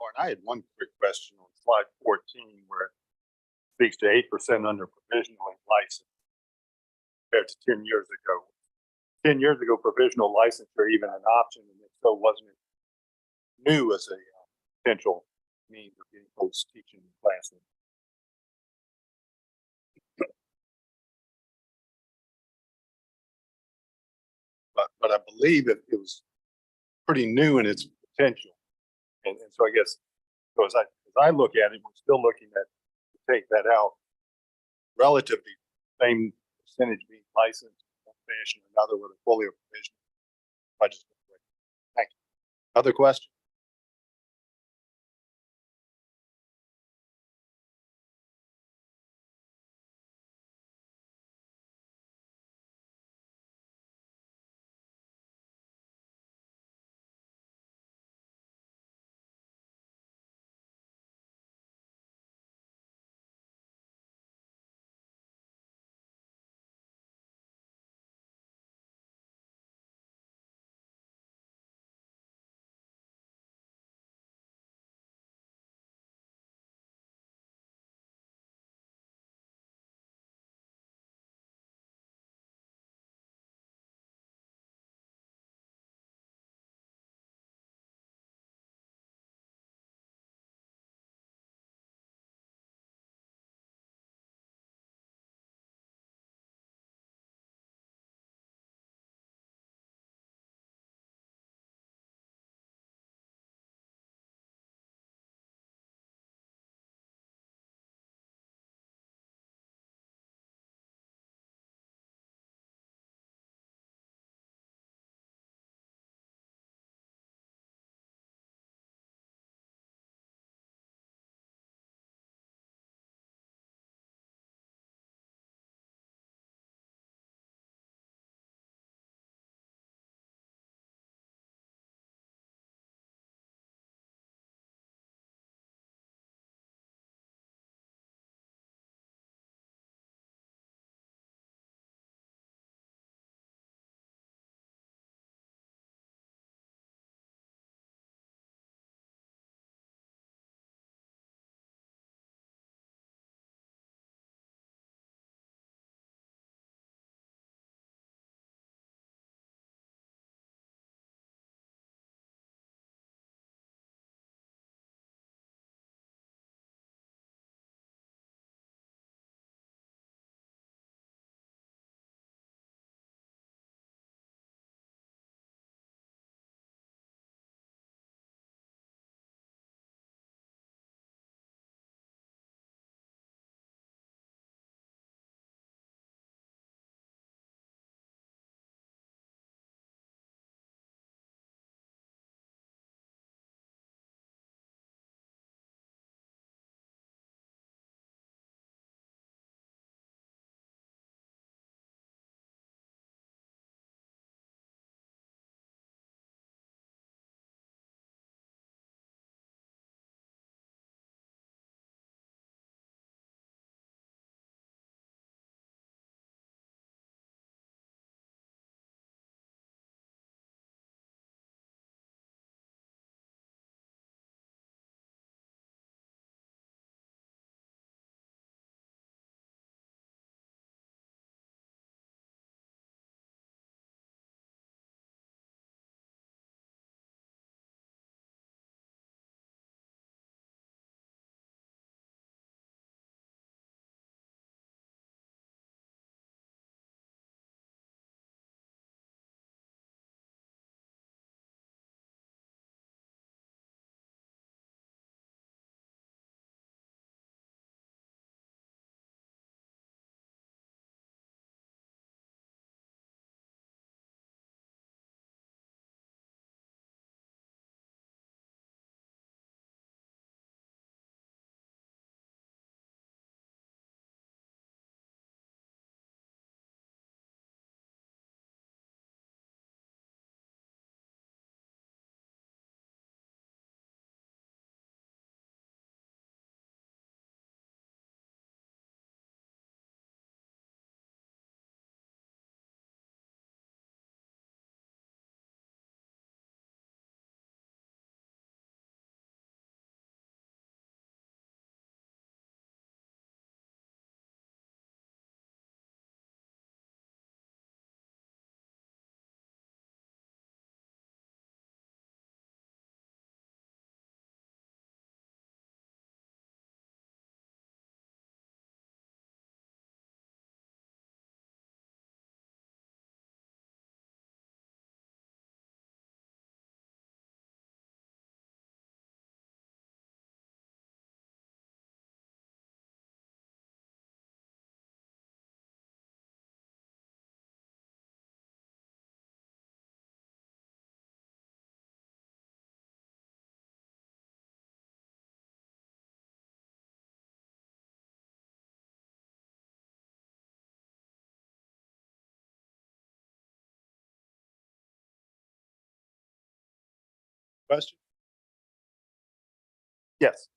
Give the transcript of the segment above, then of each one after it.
Martin, I had one quick question on slide 14 where it speaks to 8% under provisionally licensed compared to 10 years ago. 10 years ago, provisional licensure even an option, and if so, wasn't it new as a potential means of getting folks teaching in classroom? But I believe it was pretty new in its potential. And so I guess, so as I look at it, we're still looking at to take that out relatively same percentage being licensed in one fashion or another with a fully provision. I just thank you. Other questions? Question? Yes.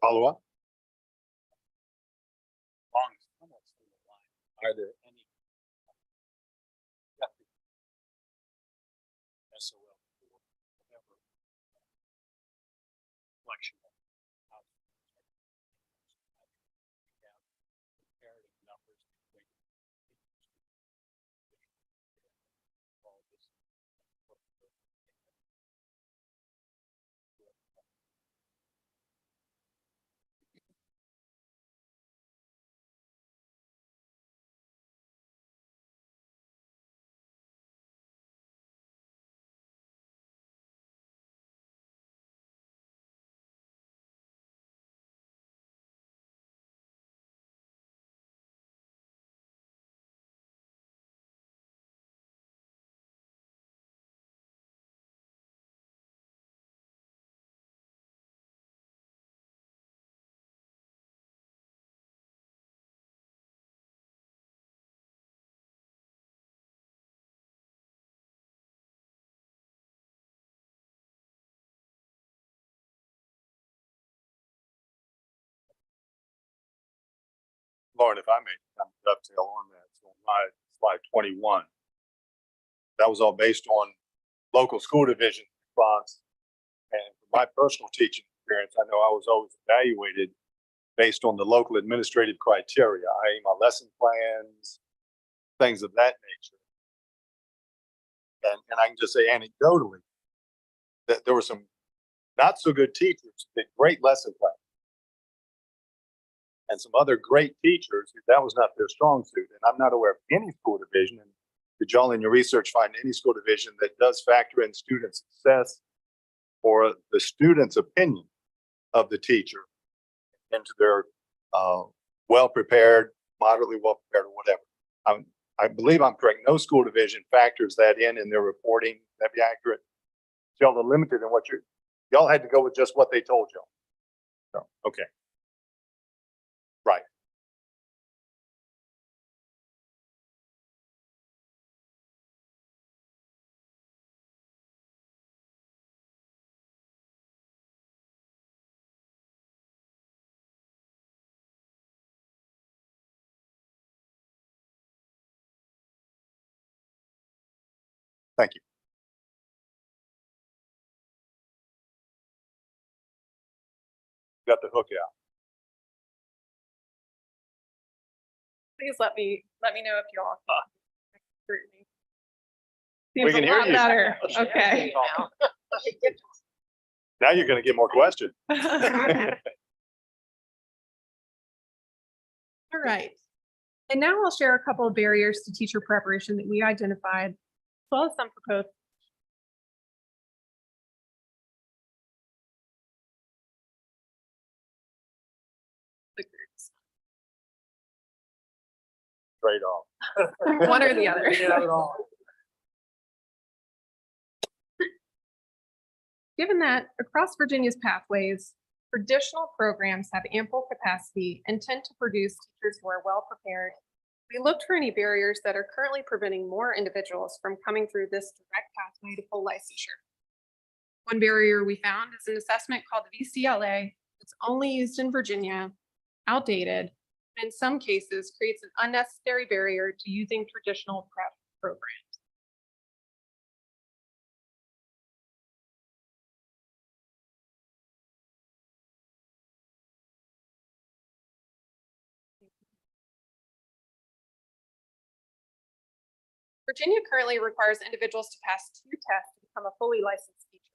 Follow up? Are there any SOL or whatever collection of comparative numbers between all this? Lauren, if I may kind of dovetail on that, so on my slide 21, that was all based on local school division response. And from my personal teaching experience, I know I was always evaluated based on the local administrative criteria, i.e. my lesson plans, things of that nature. And I can just say anecdotally that there were some not so good teachers who did great lesson plans. And some other great teachers, that was not their strong suit. And I'm not aware of any school division. And did y'all in your research find any school division that does factor in student success or the student's opinion of the teacher into their well-prepared, moderately well-prepared, or whatever? I believe I'm correct. No school division factors that in their reporting. That'd be accurate. Y'all are limited in what y'all had to go with just what they told y'all. So, okay. Right. Thank you. Got the hook out. Please let me know if y'all scrutiny. We Seems can a hear lot you. better. Okay. Now you're going to get more questions. All right. And now I'll share a couple of barriers to teacher preparation that we identified, as well as some proposed. Trade off. One or the other. Given that across Virginia's pathways, traditional programs have ample capacity and tend to produce teachers who are well prepared, we looked for any barriers that are currently preventing more individuals from coming through this direct pathway to full licensure. One barrier we found is an assessment called the VCLA. It's only used in Virginia, outdated, and in some cases creates an unnecessary barrier to using traditional prep programs. Virginia currently requires individuals to pass 2 tests to become a fully licensed teacher.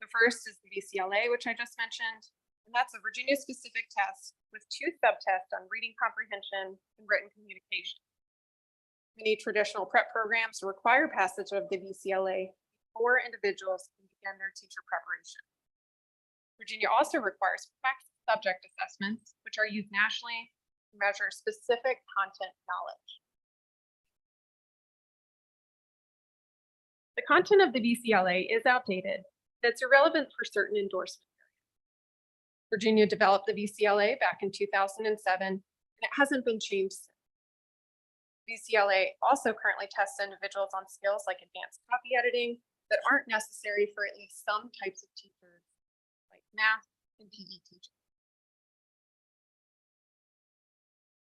The first is the VCLA, which I just mentioned, and that's a Virginia-specific test with 2 subtests on reading comprehension and written communication. Many traditional prep programs require passage of the VCLA before individuals can begin their teacher preparation. Virginia also requires fact subject assessments, which are used nationally to measure specific content knowledge. The content of the VCLA is outdated, and it's irrelevant for certain endorsement areas. Virginia developed the VCLA back in 2007, and it hasn't been changed since. VCLA also currently tests individuals on skills like advanced copy editing that aren't necessary for at least some types of teachers, like math and PE teaching.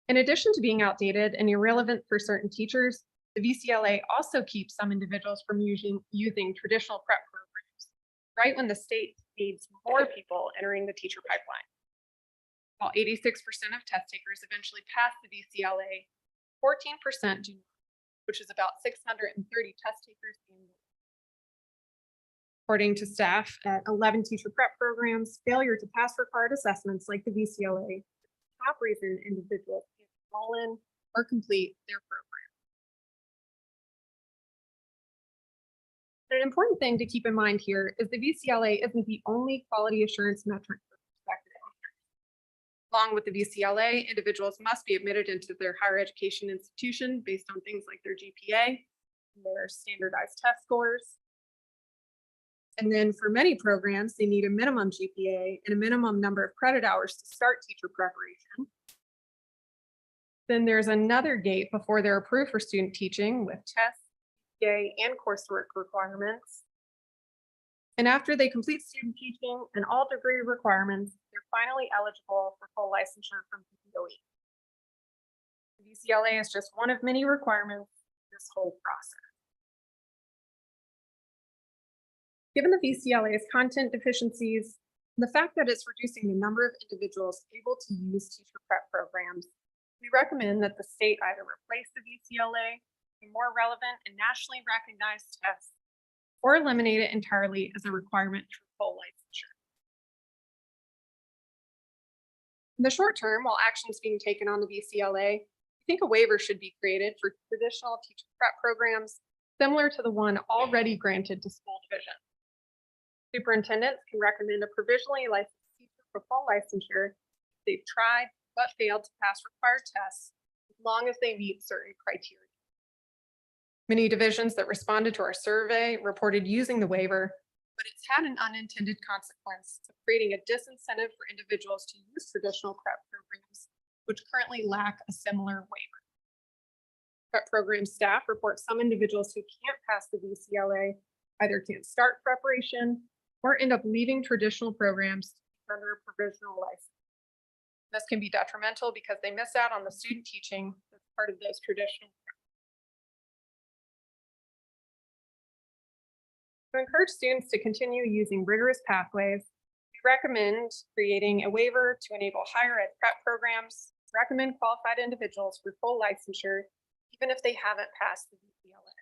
In addition to being outdated and irrelevant for certain teachers, the VCLA also keeps some individuals from using traditional prep programs, right when the state needs more people entering the teacher pipeline. While 86% of test takers eventually pass the VCLA, 14% do not, which is about 630 test takers annually. According to staff at 11 teacher prep programs, failure to pass required assessments like the VCLA is the top reason individuals can't enroll in or complete their program. An important thing to keep in mind here is the VCLA isn't the only quality assurance metric for prospective teachers. Along with the VCLA, individuals must be admitted into their higher education institution based on things like their GPA, their standardized test scores. And then for many programs, they need a minimum GPA and a minimum number of credit hours to start teacher preparation. Then there's another gate before they're approved for student teaching with tests, GPA, and coursework requirements. And after they complete student teaching and all degree requirements, they're finally eligible for full licensure from PPOE. The VCLA is just one of many requirements in this whole process. Given the VCLA's content deficiencies, the fact that it's reducing the number of individuals able to use teacher prep programs, we recommend that the state either replace the VCLA with a more relevant and nationally recognized test, or eliminate it entirely as a requirement for full licensure. In the short term, while action is being taken on the VCLA, I think a waiver should be created for traditional teacher prep programs, similar to the one already granted to school divisions. Superintendents can recommend a provisionally licensed teacher for full licensure if they've tried but failed to pass required tests, as long as they meet certain criteria. Many divisions that responded to our survey reported using the waiver, but it's had an unintended consequence of creating a disincentive for individuals to use traditional prep programs, which currently lack a similar waiver. Prep program staff report some individuals who can't pass the VCLA either can't start preparation or end up leaving traditional programs under a provisional license. This can be detrimental because they miss out on the student teaching as part of those traditional. To encourage students to continue using rigorous pathways, we recommend creating a waiver to enable higher ed prep programs, recommend qualified individuals for full licensure, even if they haven't passed the VCLA.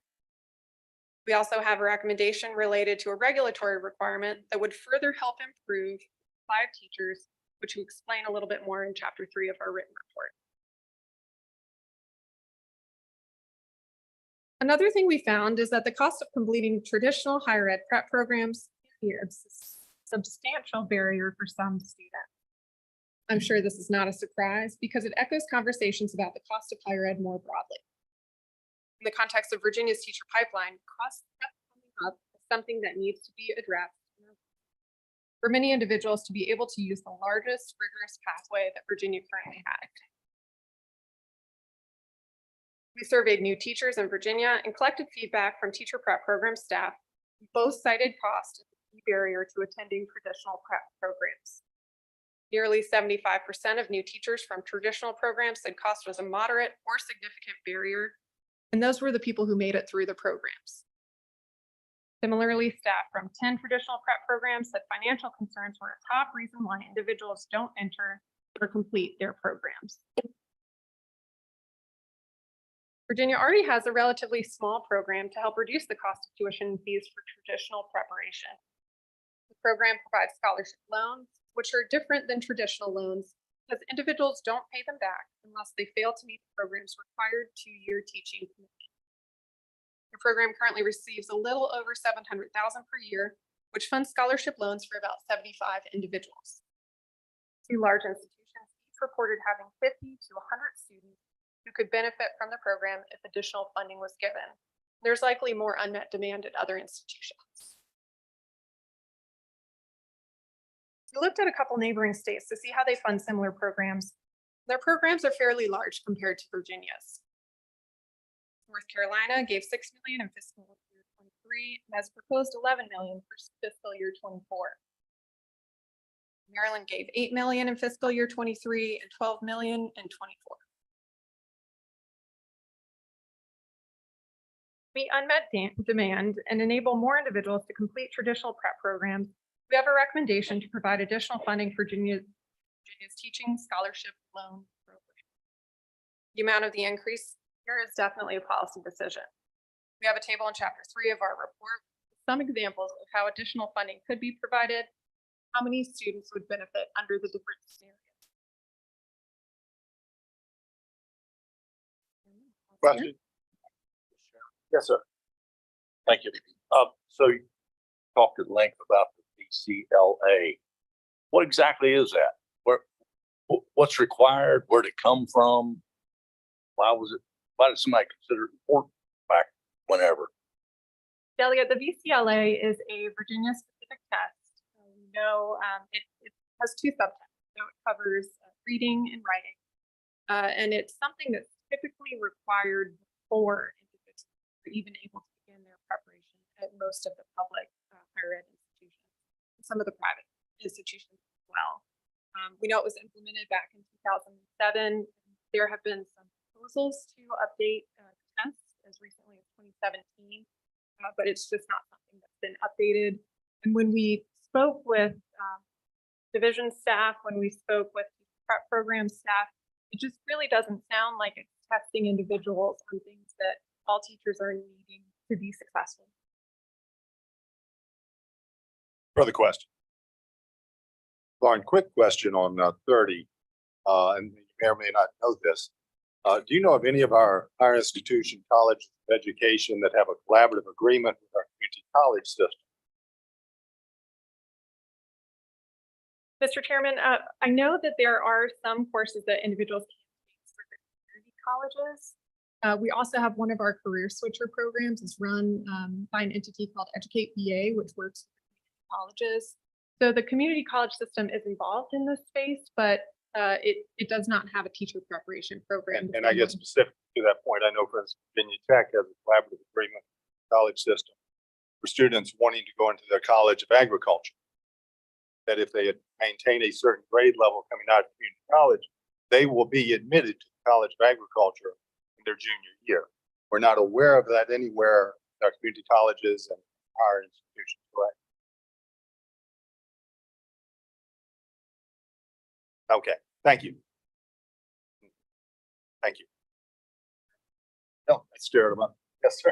We also have a recommendation related to a regulatory requirement that would further help improve supply of teachers, which we explain a little bit more in chapter 3 of our written report. Another thing we found is that the cost of completing traditional higher ed prep programs can be a substantial barrier for some students. I'm sure this is not a surprise because it echoes conversations about the cost of higher ed more broadly. In the context of Virginia's teacher pipeline, costs coming up is something that needs to be addressed for many individuals to be able to use the largest rigorous pathway that Virginia currently has. We surveyed new teachers in Virginia and collected feedback from teacher prep program staff. Both cited cost as a key barrier to attending traditional prep programs. Nearly 75% of new teachers from traditional programs said cost was a moderate or significant barrier, and those were the people who made it through the programs. Similarly, staff from 10 traditional prep programs said financial concerns were a top reason why individuals don't enter or complete their programs. Virginia already has a relatively small program to help reduce the cost of tuition and fees for traditional preparation. The program provides scholarship loans, which are different than traditional loans because individuals don't pay them back unless they fail to meet the program's required 2-year teaching commitment. The program currently receives a little over $700,000 per year, which funds scholarship loans for about 75 individuals. 2 large institutions each reported having 50 to 100 students who could benefit from the program if additional funding was given. There's likely more unmet demand at other institutions. We looked at a couple neighboring states to see how they fund similar programs. Their programs are fairly large compared to Virginia's. North Carolina gave $6 million in fiscal year 23 and has proposed $11 million for fiscal year 24. Maryland gave $8 million in fiscal year 23 and $12 million in 24. Meet unmet demand and enable more individuals to complete traditional prep programs, we have a recommendation to provide additional funding for Virginia's teaching scholarship loan program. The amount of the increase here is definitely a policy decision. We have a table in chapter 3 of our report, with some examples of how additional funding could be provided, how many students would benefit under the different scenarios. Question? Yes, sir. Thank you. So you talked at length about the BCLA. What exactly is that? What's required? Where did it come from? Why did somebody consider it important back whenever? Delia, the VCLA is a Virginia specific test. We know it has 2 subtests. So it covers reading and writing. And it's something that's typically required before individuals are even able to begin their preparation at most of the public higher ed institutions, and some of the private institutions as well. We know it was implemented back in 2007. There have been some proposals to update tests as recently as 2017, but it's just not something that's been updated. And when we spoke with division staff, when we spoke with prep program staff, it just really doesn't sound like it's testing individuals on things that all teachers are needing to be successful. Further question? Lauren, quick question on 30, and you may or may not know this. Do you know of any of our higher institution colleges of education that have a collaborative agreement with our community college system? Mr. Chairman, I know that there are some courses that individuals can take for the community colleges. We also have one of our career switcher programs is run by an entity called Educate VA, which works with community colleges. So the community college system is involved in this space, but it does not have a teacher preparation program. And I guess specific to that point, I know for instance, Virginia Tech has a collaborative agreement with the college system for students wanting to go into their College of Agriculture. That if they maintain a certain grade level coming out of community college, they will be admitted to the College of Agriculture in their junior year. We're not aware of that anywhere in our community colleges and higher institutions, correct? Okay, thank you. Thank you. No, I stirred them up. Yes, sir.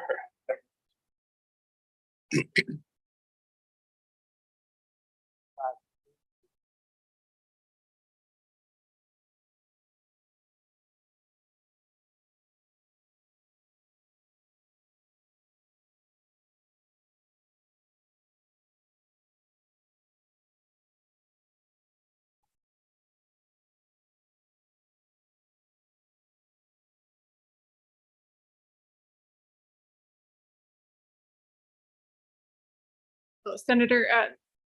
So, Senator,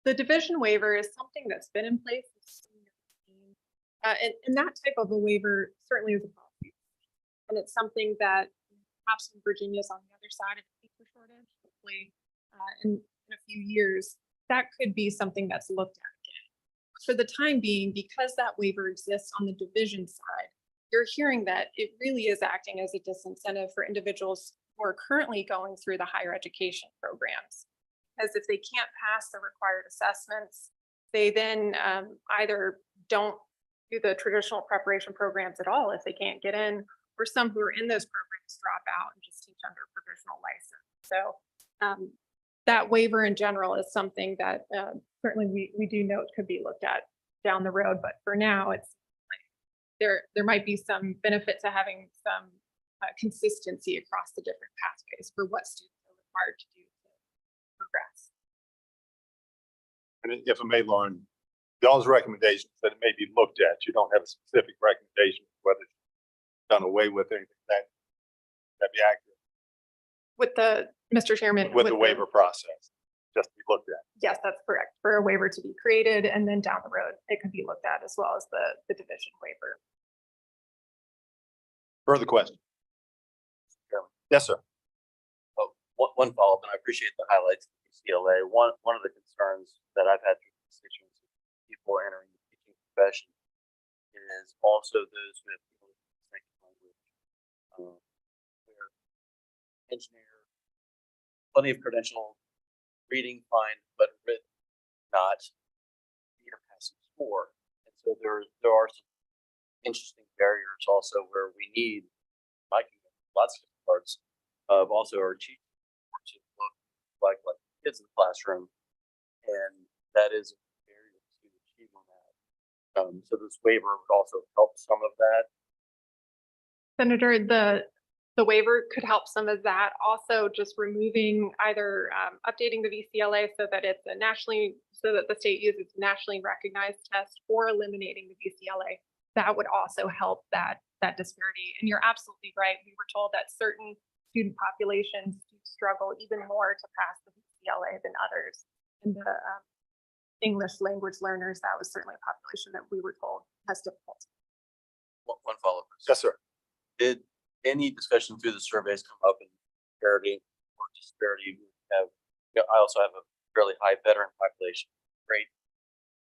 the division waiver is something that's been in place. And that type of a waiver certainly is a policy. And it's something that perhaps in Virginia is on the other side of the teacher shortage. Hopefully, in a few years, that could be something that's looked at again. For the time being, because that waiver exists on the division side, you're hearing that it really is acting as a disincentive for individuals who are currently going through the higher education programs. Because if they can't pass the required assessments, they then either don't do the traditional preparation programs at all if they can't get in, or some who are in those programs drop out and just teach under provisional license. So that waiver in general is something that certainly we do note could be looked at down the road, but for now it's like there might be some benefit to having some consistency across the different pathways for what students are required to do to progress. And if I may, Lauren, y'all's recommendations that it may be looked at. You don't have a specific recommendation whether it's done away with or anything that'd be accurate With the, Mr. Chairman. with the waiver process, just to be looked at. Yes, that's correct. For a waiver to be created and then down the road, it could be looked at as well as the division waiver. Further question? Yes, sir. One follow-up, and I appreciate the highlights of the CLA. One of the concerns that I've had through constituents, people entering the teaching profession, is also those who have English as a second language. Where engineer, plenty of credential, reading fine, but written not need a passing score. And so there are some interesting barriers also where we need, like lots of parts of also our teachers to look like kids in the classroom, and that is a barrier to achieving that. So this waiver would also help some of that. Senator, the waiver could help some of that. Also, just removing either updating the VCLA so that it's so that the state uses nationally recognized test, or eliminating the VCLA. That would also help that disparity. And you're absolutely right. We were told that certain student populations do struggle even more to pass the VCLA than others. And the English language learners, that was certainly a population that we were told has difficulty. One follow-up. Yes, sir. Did any discussion through the surveys come up in parity or disparity? I also have a fairly high veteran population, great,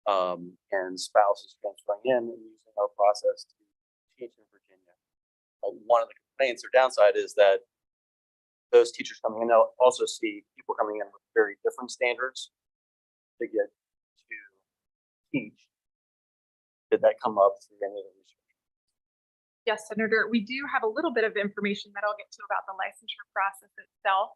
and spouses transferring in and using our process to teach in Virginia. One of the complaints or downside is that those teachers coming in, they'll also see people coming in with very different standards to get to teach. Did that come up through any of the research? Yes, Senator, we do have a little bit of information that I'll get to about the licensure process itself.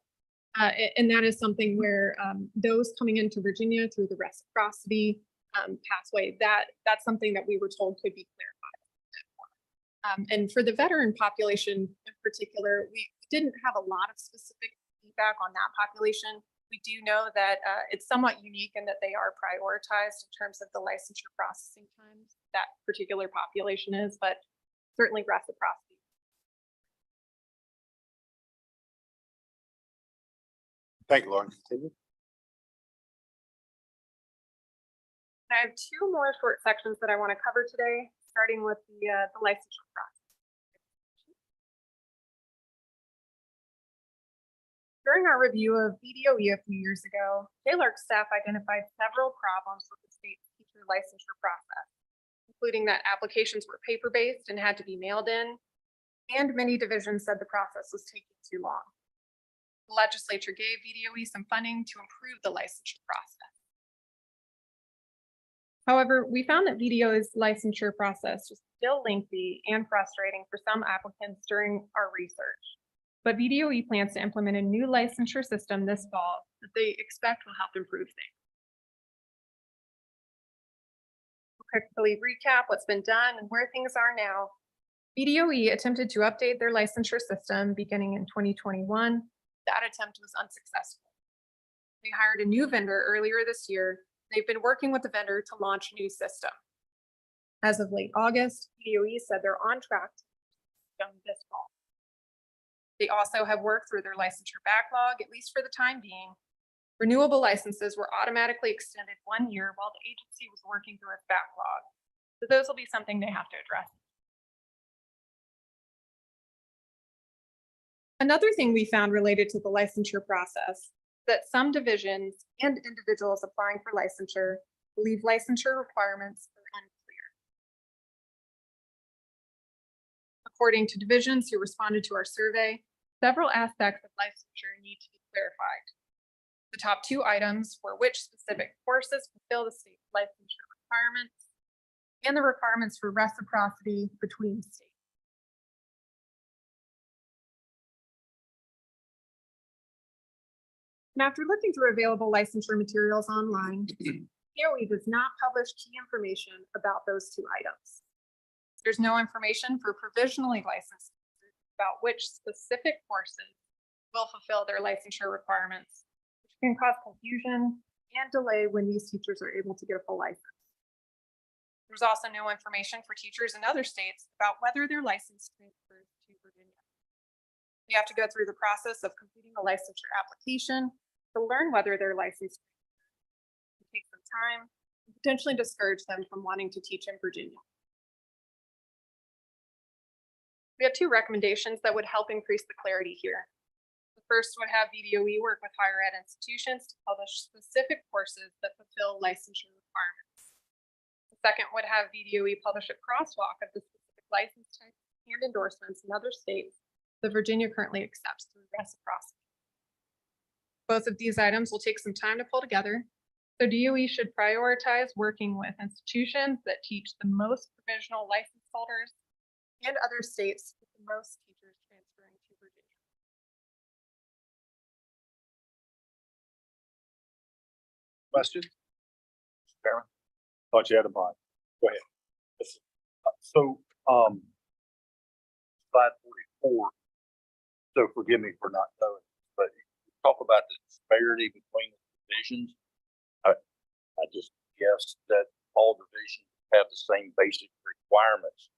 And that is something where those coming into Virginia through the reciprocity pathway, that's something that we were told could be clarified. And for the veteran population in particular, we didn't have a lot of specific feedback on that population. We do know that it's somewhat unique in that they are prioritized in terms of the licensure processing times, that particular population is, but certainly reciprocity. Thank you, Lauren. Continue. I have two more short sections that I want to cover today, starting with the licensure process. During our review of VDOE a few years ago, JLARC staff identified several problems with the state's teacher licensure process, including that applications were paper-based and had to be mailed in, and many divisions said the process was taking too long. The legislature gave VDOE some funding to improve the licensure process. However, we found that VDOE's licensure process was still lengthy and frustrating for some applicants during our research. But VDOE plans to implement a new licensure system this fall that they expect will help improve things. We'll quickly recap what's been done and where things are now. VDOE attempted to update their licensure system beginning in 2021. That attempt was unsuccessful. They hired a new vendor earlier this year. They've been working with the vendor to launch a new system. As of late August, VDOE said they're on track to this fall. They also have worked through their licensure backlog, at least for the time being. Renewable licenses were automatically extended 1 year while the agency was working through its backlog. So those will be something they have to address. Another thing we found related to the licensure process that some divisions and individuals applying for licensure believe licensure requirements are unclear. According to divisions who responded to our survey, several aspects of licensure need to be clarified. The top two items were which specific courses fulfill the state licensure requirements and the requirements for reciprocity between states. And after looking through available licensure materials online, DOE does not publish key information about those two items. There's no information for provisionally licensed teachers about which specific courses will fulfill their licensure requirements, which can cause confusion and delay when these teachers are able to get a full license. There's also no information for teachers in other states about whether their license transfers to Virginia. You have to go through the process of completing a licensure application to learn whether their license can take some time and potentially discourage them from wanting to teach in Virginia. We have two recommendations that would help increase the clarity here. The first would have VDOE work with higher ed institutions to publish specific courses that fulfill licensure requirements. The second would have VDOE publish a crosswalk of the specific license types and endorsements in other states that Virginia currently accepts through reciprocity. Both of these items will take some time to pull together, so DOE should prioritize working with institutions that teach the most provisional license holders and other states with the most teachers transferring to Virginia. Question? Chairman? Thought you had a mind. Go ahead. So, Slide 44. So forgive me for not knowing, but you talk about the disparity between the divisions. I just guess that all divisions have the same basic requirements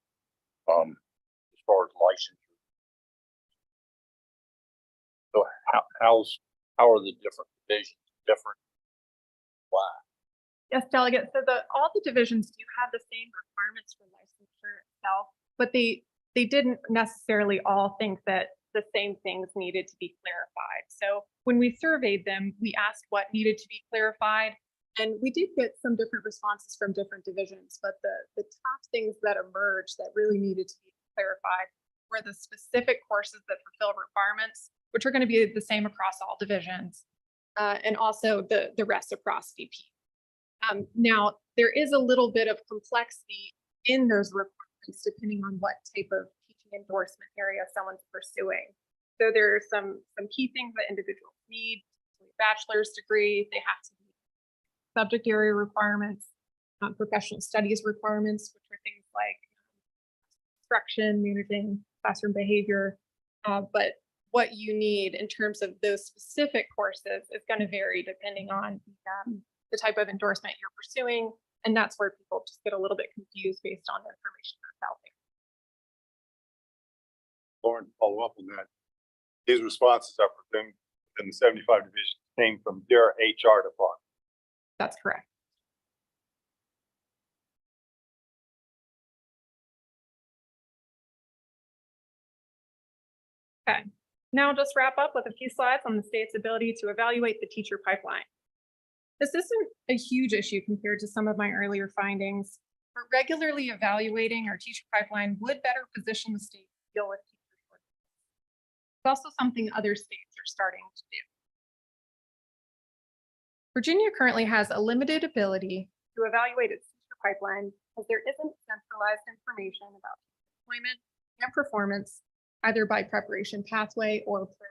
as far as licensure. So how are the different divisions different? Why? Yes, delegate. So all the divisions do have the same requirements for licensure itself, but they didn't necessarily all think that the same things needed to be clarified. So when we surveyed them, we asked what needed to be clarified, and we did get some different responses from different divisions, but the top things that emerged that really needed to be clarified were the specific courses that fulfill requirements, which are going to be the same across all divisions, and also the reciprocity piece. Now, there is a little bit of complexity in those requirements depending on what type of teaching endorsement area someone's pursuing. So there are some key things that individuals need: bachelor's degree, they have to meet subject area requirements, professional studies requirements, which are things like instruction, managing classroom behavior. But what you need in terms of those specific courses is going to vary depending on the type of endorsement you're pursuing. And that's where people just get a little bit confused based on the information that's out there. Lauren, follow up on that. These responses are presumed in the 75 divisions came from their HR department. That's correct. Okay, now just wrap up with a few slides on the state's ability to evaluate the teacher pipeline. This isn't a huge issue compared to some of my earlier findings, but regularly evaluating our teacher pipeline would better position the state to deal with teacher shortages. It's also something other states are starting to do. Virginia currently has a limited ability to evaluate its teacher pipeline because there isn't centralized information about employment and performance, either by preparation pathway or program.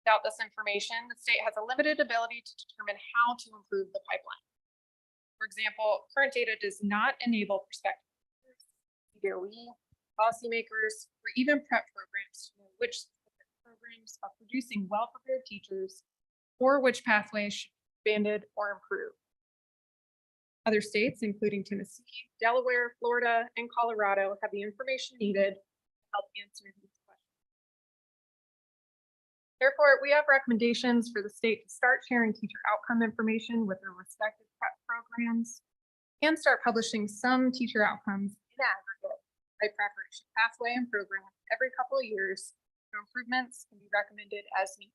Without this information, the state has a limited ability to determine how to improve the pipeline. For example, current data does not enable prospective teachers, DOE, policymakers, or even prep programs to know which specific programs are producing well-prepared teachers or which pathways should be expanded or improved. Other states, including Tennessee, Delaware, Florida, and Colorado, have the information needed to help answer these questions. Therefore, we have recommendations for the state to start sharing teacher outcome information with their respective prep programs and start publishing some teacher outcomes in aggregate by preparation pathway and program every couple of years to improvements can be recommended as needed.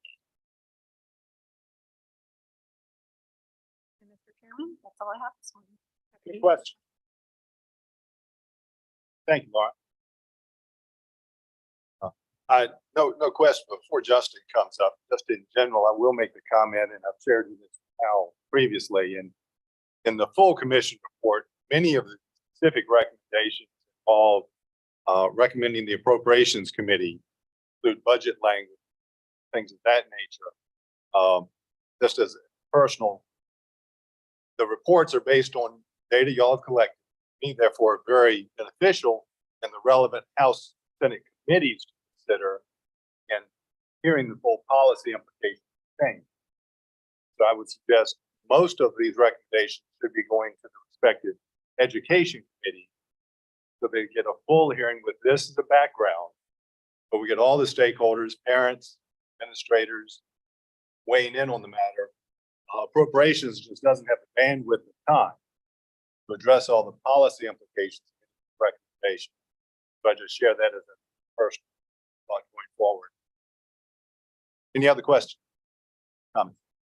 And Mr. Chairman, that's all I have this morning. Any questions? Thank you, Laura. No question before Justin comes up. Just in general, I will make the comment, and I've shared with this Al previously, in the full commission report, many of the specific recommendations involve recommending the appropriations committee include budget language, things of that nature. Just as personal, the reports are based on data y'all have collected, therefore very beneficial, and the relevant House Senate committees to consider and hearing the full policy implications change. So I would suggest most of these recommendations should be going to the respective education committee so they get a full hearing with this as a background, but we get all the stakeholders, parents, administrators weighing in on the matter. Appropriations just doesn't have the bandwidth of time to address all the policy implications of the recommendation. So I just share that as a personal thought going forward. Any other questions?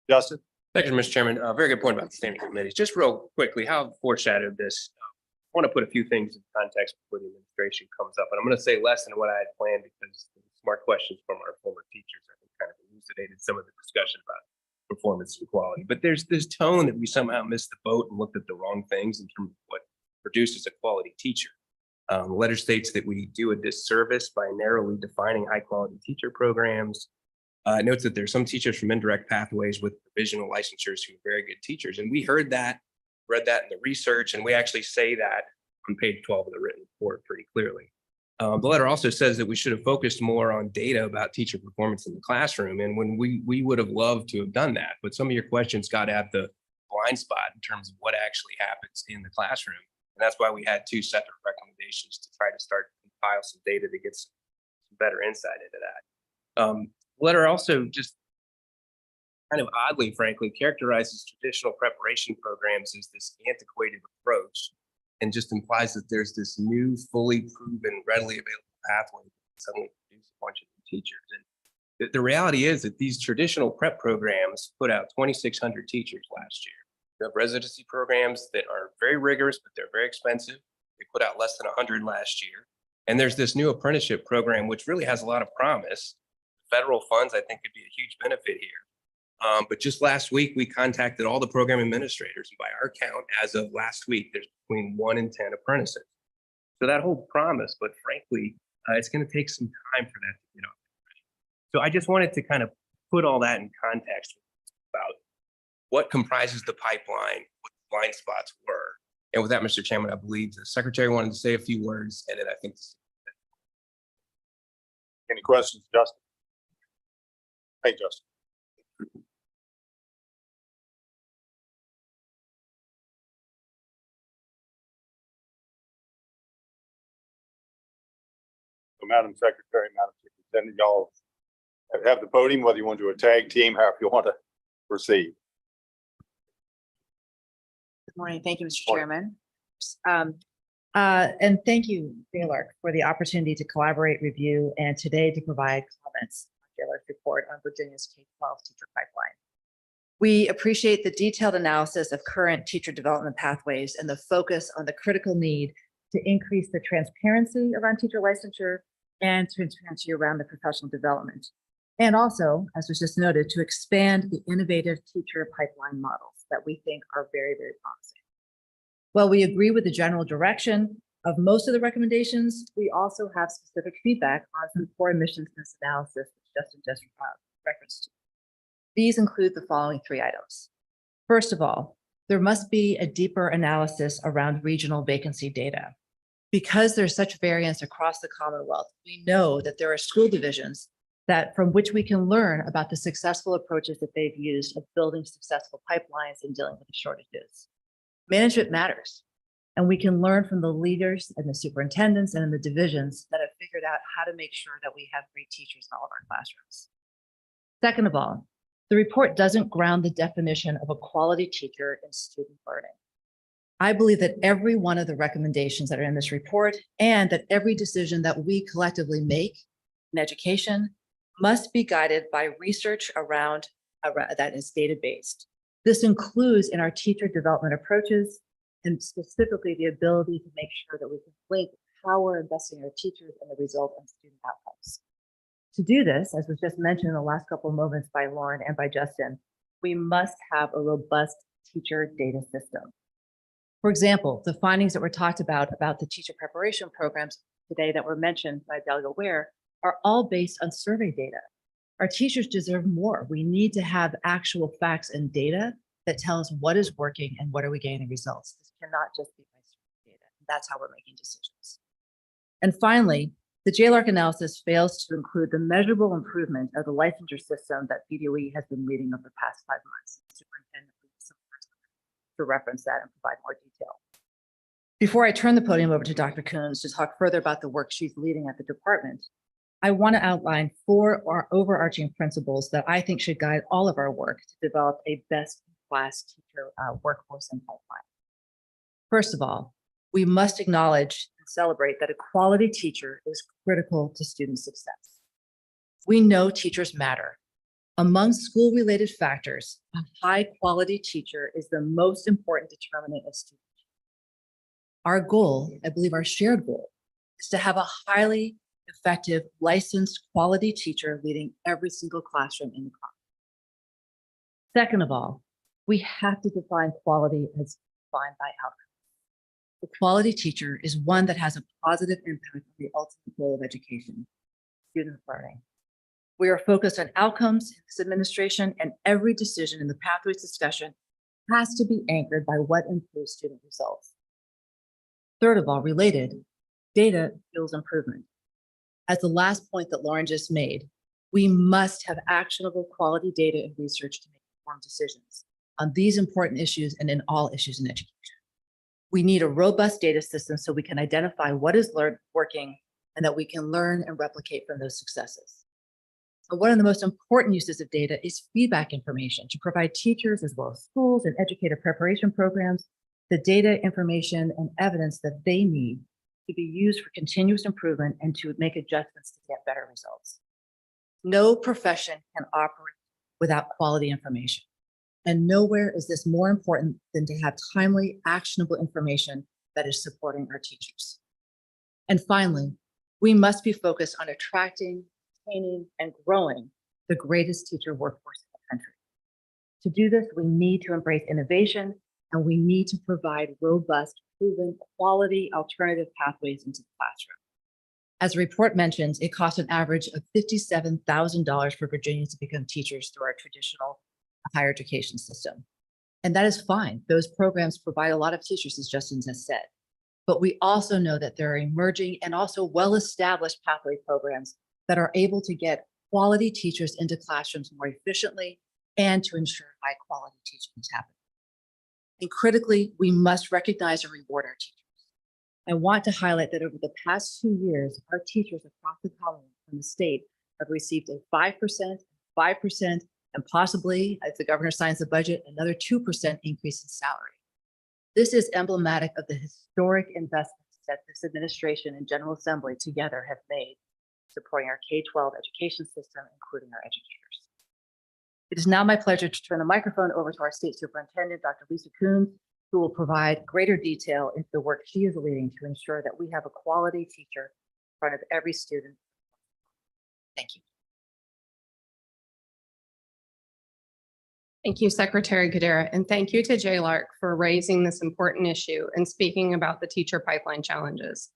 Justin? Thank you, Mr. Chairman. Very good point about the standing committees. Just real quickly, how I've foreshadowed this. I want to put a few things in context before the administration comes up. And I'm going to say less than what I had planned because the smart questions from our former teachers, I think, kind of elucidated some of the discussion about performance and quality. But there's this tone that we somehow missed the boat and looked at the wrong things in terms of what produces a quality teacher. The letter states that we do a disservice by narrowly defining high quality teacher programs. It notes that there's some teachers from indirect pathways with provisional licensures who are very good teachers. And we heard that, read that in the research, and we actually say that on page 12 of the written report pretty clearly. The letter also says that we should have focused more on data about teacher performance in the classroom. And when we would have loved to have done that, but some of your questions got at the blind spot in terms of what actually happens in the classroom. And that's why we had two separate recommendations to try to start to compile some data to get some better insight into that. Letter also just kind of oddly, frankly, characterizes traditional preparation programs as this antiquated approach and just implies that there's this new, fully proven, readily available pathway that suddenly produce a bunch of new teachers. And the reality is that these traditional prep programs put out 2,600 teachers last year. We have residency programs that are very rigorous, but they're very expensive. They put out less than 100 last year. And there's this new apprenticeship program, which really has a lot of promise. Federal funds, I think, could be a huge benefit here. But just last week, we contacted all the program administrators. And by our count, as of last week, there's between 1 and 10 apprentices. So that holds promise, but frankly, it's going to take some time for that to get off. So I just wanted to kind of put all that in context about what comprises the pipeline, what the blind spots were. And with that, Mr. Chairman, I believe the secretary wanted to say a few words, and then I think. Any questions, Justin? Hey, Justin. So, Madam Secretary, Madam Superintendent, y'all have the podium, whether you want to do a tag team, however you want to proceed. Good morning. Thank you, Mr. Morning. Chairman. And thank you, JLARC, for the opportunity to collaborate, review, and today to provide comments on JLARC's report on Virginia's K-12 teacher pipeline. We appreciate the detailed analysis of current teacher development pathways and the focus on the critical need to increase the transparency around teacher licensure and transparency around the professional development. And also, as was just noted, to expand the innovative teacher pipeline models that we think are very, very promising. While we agree with the general direction of most of the recommendations, we also have specific feedback on some core emissions analysis, which Justin just referenced to. These include the following 3 items. First of all, there must be a deeper analysis around regional vacancy data. Because there's such variance across the Commonwealth, we know that there are school divisions from which we can learn about the successful approaches that they've used of building successful pipelines and dealing with the shortages. Management matters, and we can learn from the leaders and the superintendents and the divisions that have figured out how to make sure that we have great teachers in all of our classrooms. Second of all, the report doesn't ground the definition of a quality teacher in student learning. I believe that every one of the recommendations that are in this report and that every decision that we collectively make in education must be guided by research around that is data-based. This includes in our teacher development approaches and specifically the ability to make sure that we can link how we're investing in our teachers and the result on student outcomes. To do this, as was just mentioned in the last couple of moments by Lauren and by Justin, we must have a robust teacher data system. For example, the findings that were talked about the teacher preparation programs today that were mentioned by Delia Ware are all based on survey data. Our teachers deserve more. We need to have actual facts and data that tell us what is working and what are we getting the results. This cannot just be by survey data. That's how we're making decisions. And finally, the JLARC analysis fails to include the measurable improvement of the licensure system that BDOE has been leading over the past 5 months. Superintendent, to reference that and provide more detail. Before I turn the podium over to Dr. Coons to talk further about the work she's leading at the department, I want to outline 4 overarching principles that I think should guide all of our work to develop a best-in-class teacher workforce and pipeline. First of all, we must acknowledge and celebrate that a quality teacher is critical to student success. We know teachers matter. Among school-related factors, a high-quality teacher is the most important determinant of student achievement. Our goal, I believe our shared goal, is to have a highly effective, licensed, quality teacher leading every single classroom in the class. Second of all, we have to define quality as defined by outcomes. The quality teacher is one that has a positive impact on the ultimate goal of education, student learning. We are focused on outcomes in this administration, and every decision in the pathways discussion has to be anchored by what improves student results. Third of all, related, data fuels improvement. As the last point that Lauren just made, we must have actionable quality data and research to make informed decisions on these important issues and in all issues in education. We need a robust data system so we can identify what is working and that we can learn and replicate from those successes. So one of the most important uses of data is feedback information to provide teachers as well as schools and educator preparation programs the data, information, and evidence that they need to be used for continuous improvement and to make adjustments to get better results. No profession can operate without quality information. And nowhere is this more important than to have timely, actionable information that is supporting our teachers. And finally, we must be focused on attracting, retaining, and growing the greatest teacher workforce in the country. To do this, we need to embrace innovation, and we need to provide robust, proven, quality alternative pathways into the classroom. As the report mentions, it costs an average of $57,000 for Virginians to become teachers through our traditional higher education system. And that is fine. Those programs provide a lot of teachers, as Justin has said. But we also know that there are emerging and also well-established pathway programs that are able to get quality teachers into classrooms more efficiently and to ensure high quality teaching is happening. And critically, we must recognize and reward our teachers. I want to highlight that over the past 2 years, our teachers across the colony from the state have received a 5%, and possibly, as the governor signs the budget, another 2% increase in salary. This is emblematic of the historic investments that this administration and General Assembly together have made supporting our K-12 education system, including our educators. It is now my pleasure to turn the microphone over to our State Superintendent, Dr. Lisa Coons, who will provide greater detail into the work she is leading to ensure that we have a quality teacher in front of every student. Thank you. Thank you, Secretary Gadara, and thank you to JLARC for raising this important issue and speaking about the teacher pipeline challenges.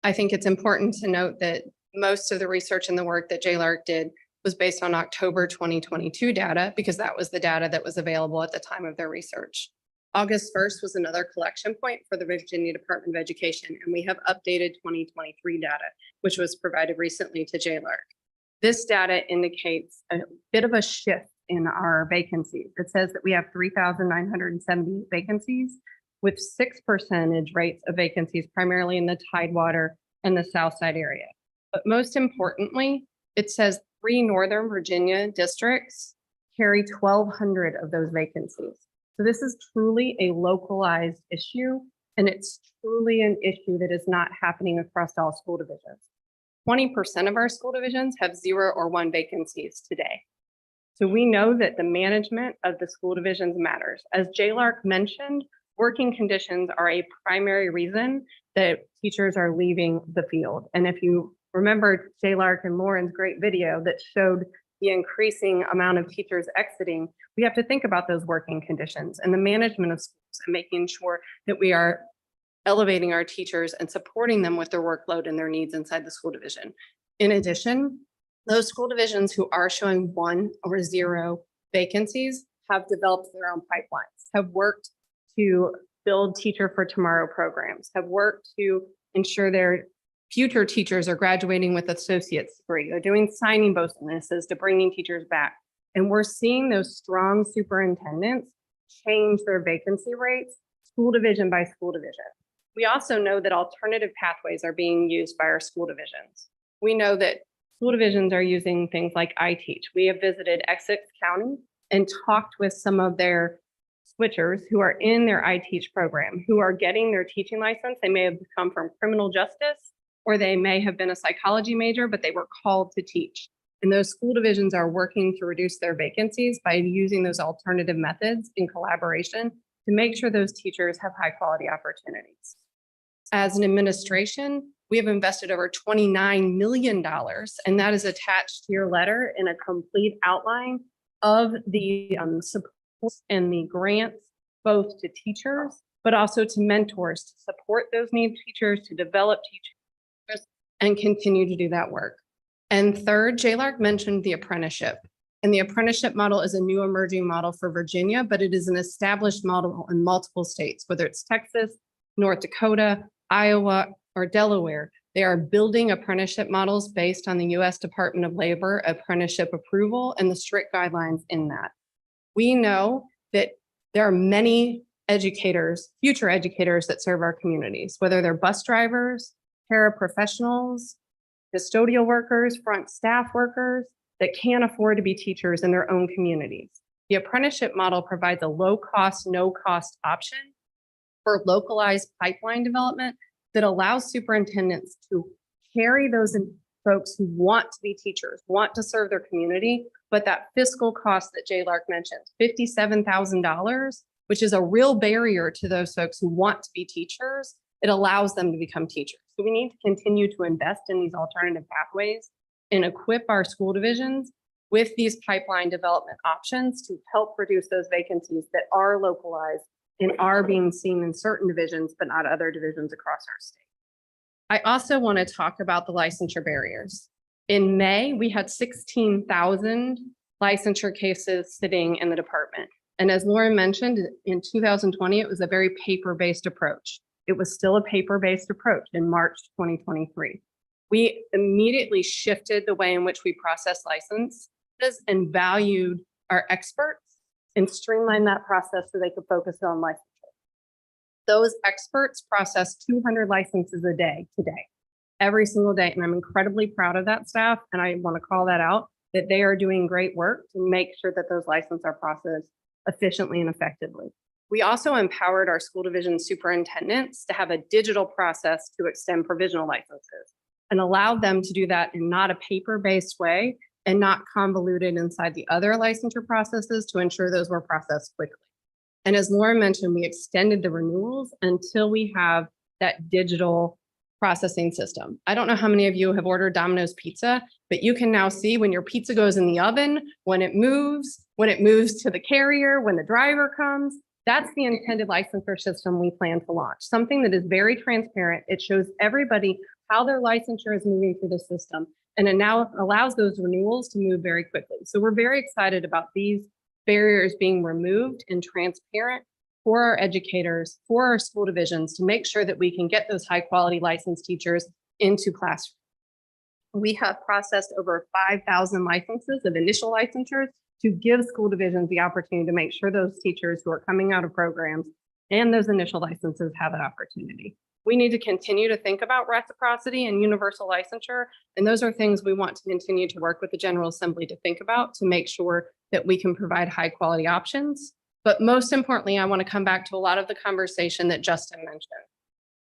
I think it's important to note that most of the research and the work that JLARC did was based on October 2022 data because that was the data that was available at the time of their research. August 1st was another collection point for the Virginia Department of Education, and we have updated 2023 data, which was provided recently to JLARC. This data indicates a bit of a shift in our vacancies. It says that we have 3,970 vacancies with 6% rates of vacancies, primarily in the Tidewater and the Southside area. But most importantly, it says 3 Northern Virginia districts carry 1,200 of those vacancies. So this is truly a localized issue, and it's truly an issue that is not happening across all school divisions. 20% of our school divisions have 0 or 1 vacancies today. So we know that the management of the school divisions matters. As JLARC mentioned, working conditions are a primary reason that teachers are leaving the field. And if you remember JLARC and Lauren's great video that showed the increasing amount of teachers exiting, we have to think about those working conditions and the management of schools and making sure that we are elevating our teachers and supporting them with their workload and their needs inside the school division. In addition, those school divisions who are showing 1 or 0 vacancies have developed their own pipelines, have worked to build Teacher for Tomorrow programs, have worked to ensure their future teachers are graduating with associate's degree. They're doing signing bonuses to bringing teachers back. And we're seeing those strong superintendents change their vacancy rates school division by school division. We also know that alternative pathways are being used by our school divisions. We know that school divisions are using things like iTeach. We have visited Essex County and talked with some of their switchers who are in their iTeach program, who are getting their teaching license. They may have come from criminal justice, or they may have been a psychology major, but they were called to teach. And those school divisions are working to reduce their vacancies by using those alternative methods in collaboration to make sure those teachers have high quality opportunities. As an administration, we have invested over $29 million, and that is attached to your letter in a complete outline of the support and the grants, both to teachers, but also to mentors to support those need teachers, to develop teachers, and continue to do that work. And third, JLARC mentioned the apprenticeship. And the apprenticeship model is a new emerging model for Virginia, but it is an established model in multiple states, whether it's Texas, North Dakota, Iowa, or Delaware. They are building apprenticeship models based on the US Department of Labor apprenticeship approval and the strict guidelines in that. We know that there are many educators, future educators that serve our communities, whether they're bus drivers, paraprofessionals, custodial workers, front staff workers that can't afford to be teachers in their own communities. The apprenticeship model provides a low cost, no cost option for localized pipeline development that allows superintendents to carry those folks who want to be teachers, want to serve their community, but that fiscal cost that JLARC mentioned, $57,000, which is a real barrier to those folks who want to be teachers, it allows them to become teachers. So we need to continue to invest in these alternative pathways and equip our school divisions with these pipeline development options to help reduce those vacancies that are localized and are being seen in certain divisions, but not other divisions across our state. I also want to talk about the licensure barriers. In May, we had 16,000 licensure cases sitting in the department. And as Lauren mentioned, in 2020, it was a very paper-based approach. It was still a paper-based approach in March 2023. We immediately shifted the way in which we process licenses and valued our experts and streamlined that process so they could focus on licensure. Those experts process 200 licenses a day today, every single day. And I'm incredibly proud of that staff. And I want to call that out, that they are doing great work to make sure that those licenses are processed efficiently and effectively. We also empowered our school division superintendents to have a digital process to extend provisional licenses and allowed them to do that in not a paper-based way and not convoluted inside the other licensure processes to ensure those were processed quickly. And as Lauren mentioned, we extended the renewals until we have that digital processing system. I don't know how many of you have ordered Domino's pizza, but you can now see when your pizza goes in the oven, when it moves to the carrier, when the driver comes. That's the intended licensure system we plan to launch, something that is very transparent. It shows everybody how their licensure is moving through the system, and it now allows those renewals to move very quickly. So we're very excited about these barriers being removed and transparent for our educators, for our school divisions, to make sure that we can get those high quality licensed teachers into classrooms. We have processed over 5,000 licenses of initial licensures to give school divisions the opportunity to make sure those teachers who are coming out of programs and those initial licenses have that opportunity. We need to continue to think about reciprocity and universal licensure. And those are things we want to continue to work with the General Assembly to think about to make sure that we can provide high quality options. But most importantly, I want to come back to a lot of the conversation that Justin mentioned.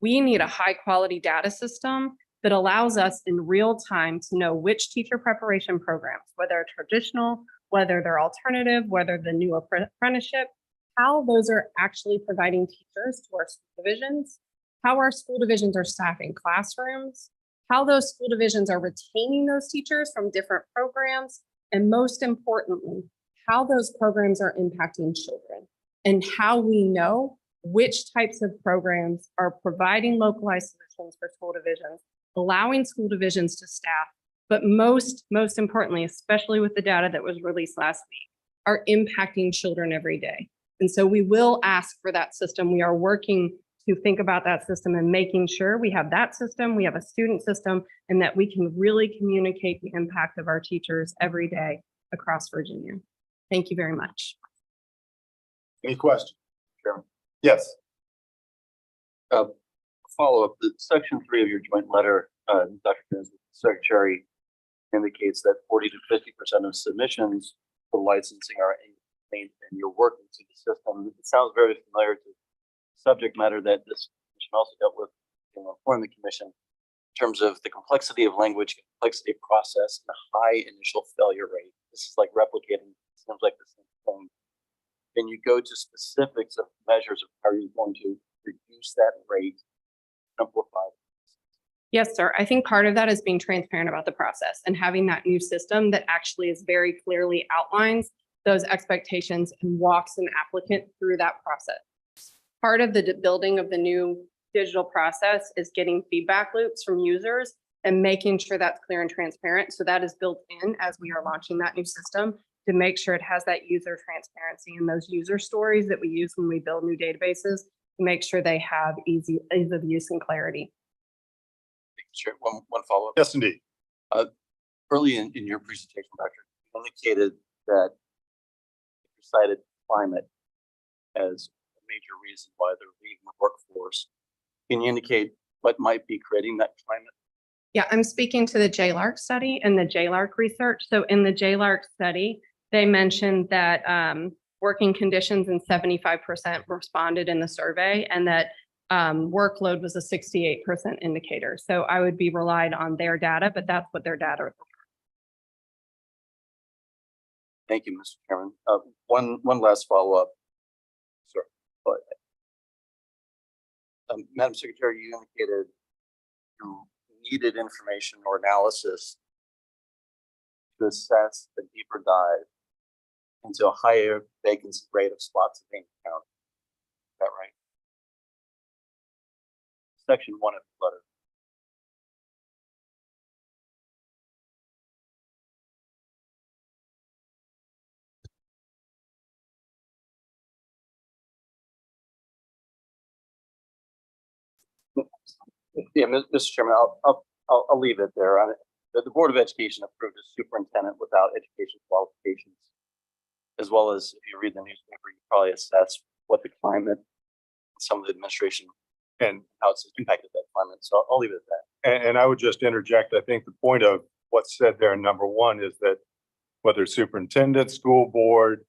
We need a high quality data system that allows us in real time to know which teacher preparation programs, whether traditional, whether they're alternative, whether the new apprenticeship, how those are actually providing teachers to our school divisions, how our school divisions are staffing classrooms, how those school divisions are retaining those teachers from different programs, and most importantly, how those programs are impacting children and how we know which types of programs are providing localized solutions for school divisions, allowing school divisions to staff, but most importantly, especially with the data that was released last week, are impacting children every day. And so we will ask for that system. We are working to think about that system and making sure we have that system, we have a student system, and that we can really communicate the impact of our teachers every day across Virginia. Thank you very much. Any questions? Chairman? Yes. Follow-up, the section 3 of your joint letter, Dr. Jones, the Secretary indicates that 40 to 50% of submissions for licensing are made and you're working through the system. It sounds very familiar to subject matter that this commission also dealt with in the Employment Commission in terms of the complexity of language, complexity of process, and a high initial failure rate. This is like replicating, it seems like the same thing. Can you go to specifics of measures of how you're going to reduce that rate, simplify it? Yes, sir. I think part of that is being transparent about the process and having that new system that actually is very clearly outlines those expectations and walks an applicant through that process. Part of the building of the new digital process is getting feedback loops from users and making sure that's clear and transparent. So that is built in as we are launching that new system to make sure it has that user transparency and those user stories that we use when we build new databases to make sure they have ease of use and clarity. Sure. One follow-up. Yes, indeed. Early in your presentation, Doctor, you indicated that you cited climate as a major reason why they're leaving the workforce. Can you indicate what might be creating that climate? Yeah, I'm speaking to the JLARC study and the JLARC research. So in the JLARC study, they mentioned that working conditions in 75% responded in the survey, and that workload was a 68% indicator. So I would be relied on their data, but that's what their data is. Thank you, Mr. Chairman. One last follow-up. Sorry. Madam Secretary, you indicated you needed information or analysis to assess a deeper dive into a higher vacancy rate of spots in County. Is that right? Section 1 of the letter. Yeah, Mr. Chairman, I'll leave it there. The Board of Education approved a superintendent without education qualifications, as well as if you read the newspaper, you probably assess what the climate, some of the administration, and how it's impacted that climate. So I'll leave it at that. And I would just interject, I think the point of what's said there in number 1 is that whether superintendent, school board,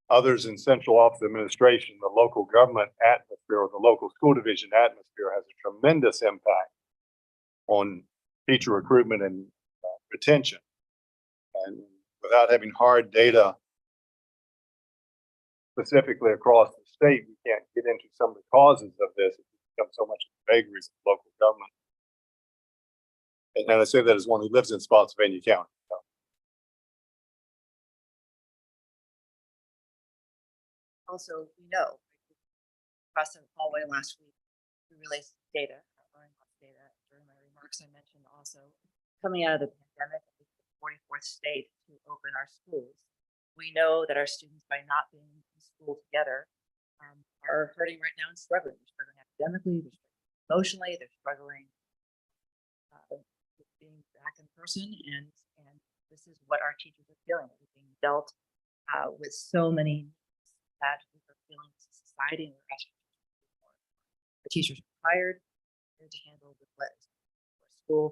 others in central office administration, the local government atmosphere or the local school division atmosphere has a tremendous impact on teacher recruitment and retention. And without having hard data specifically across the state, we can't get into some of the causes of this. It becomes so much vagaries of local government. And I say that as one who lives in Spotsylvania County. So. Also, we know across the hallway last week, we released data, during my remarks. I mentioned also coming out of the pandemic, the 44th state to open our schools. We know that our students, by not being in school together, are hurting right now and struggling. They're struggling academically, they're struggling emotionally, they're struggling with being back in person, and this is what our teachers are feeling. We're being dealt with so many that we are feeling as a society, and we're asking more. The teachers are tired, they're to handle with what is for school.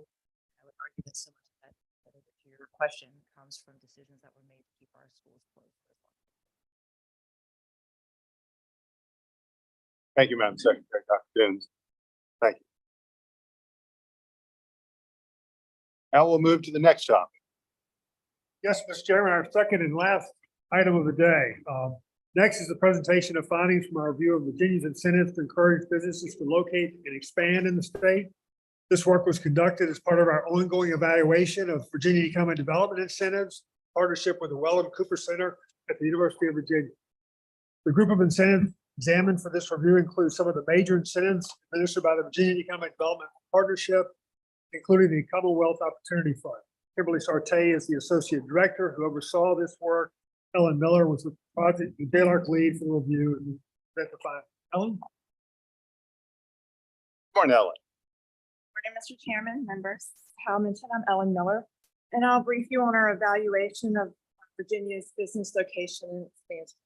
I would argue that so much of that, to your question, comes from decisions that were made to keep our schools closed. Thank you, Madam Secretary, Dr. Jones. Thank you. Now we'll move to the next topic. Yes, Mr. Chairman, our second and last item of the day. Next is the presentation of findings from our review of Virginia's incentives to encourage businesses to locate and expand in the state. This work was conducted as part of our ongoing evaluation of Virginia Economic Development Incentives, partnership with the Wellham Cooper Center at the University of Virginia. The group of incentives examined for this review includes some of the major incentives administered by the Virginia Economic Development Partnership, including the Commonwealth Opportunity Fund. Kimberly Sartay is the Associate Director who oversaw this work. Ellen Miller was the project, the JLARC lead for the review and present the findings. Ellen? Morning, Ellen. Morning, Mr. Chairman, members. How mentioned, I'm Ellen Miller, and I'll brief you on our evaluation of Virginia's business location and expansion.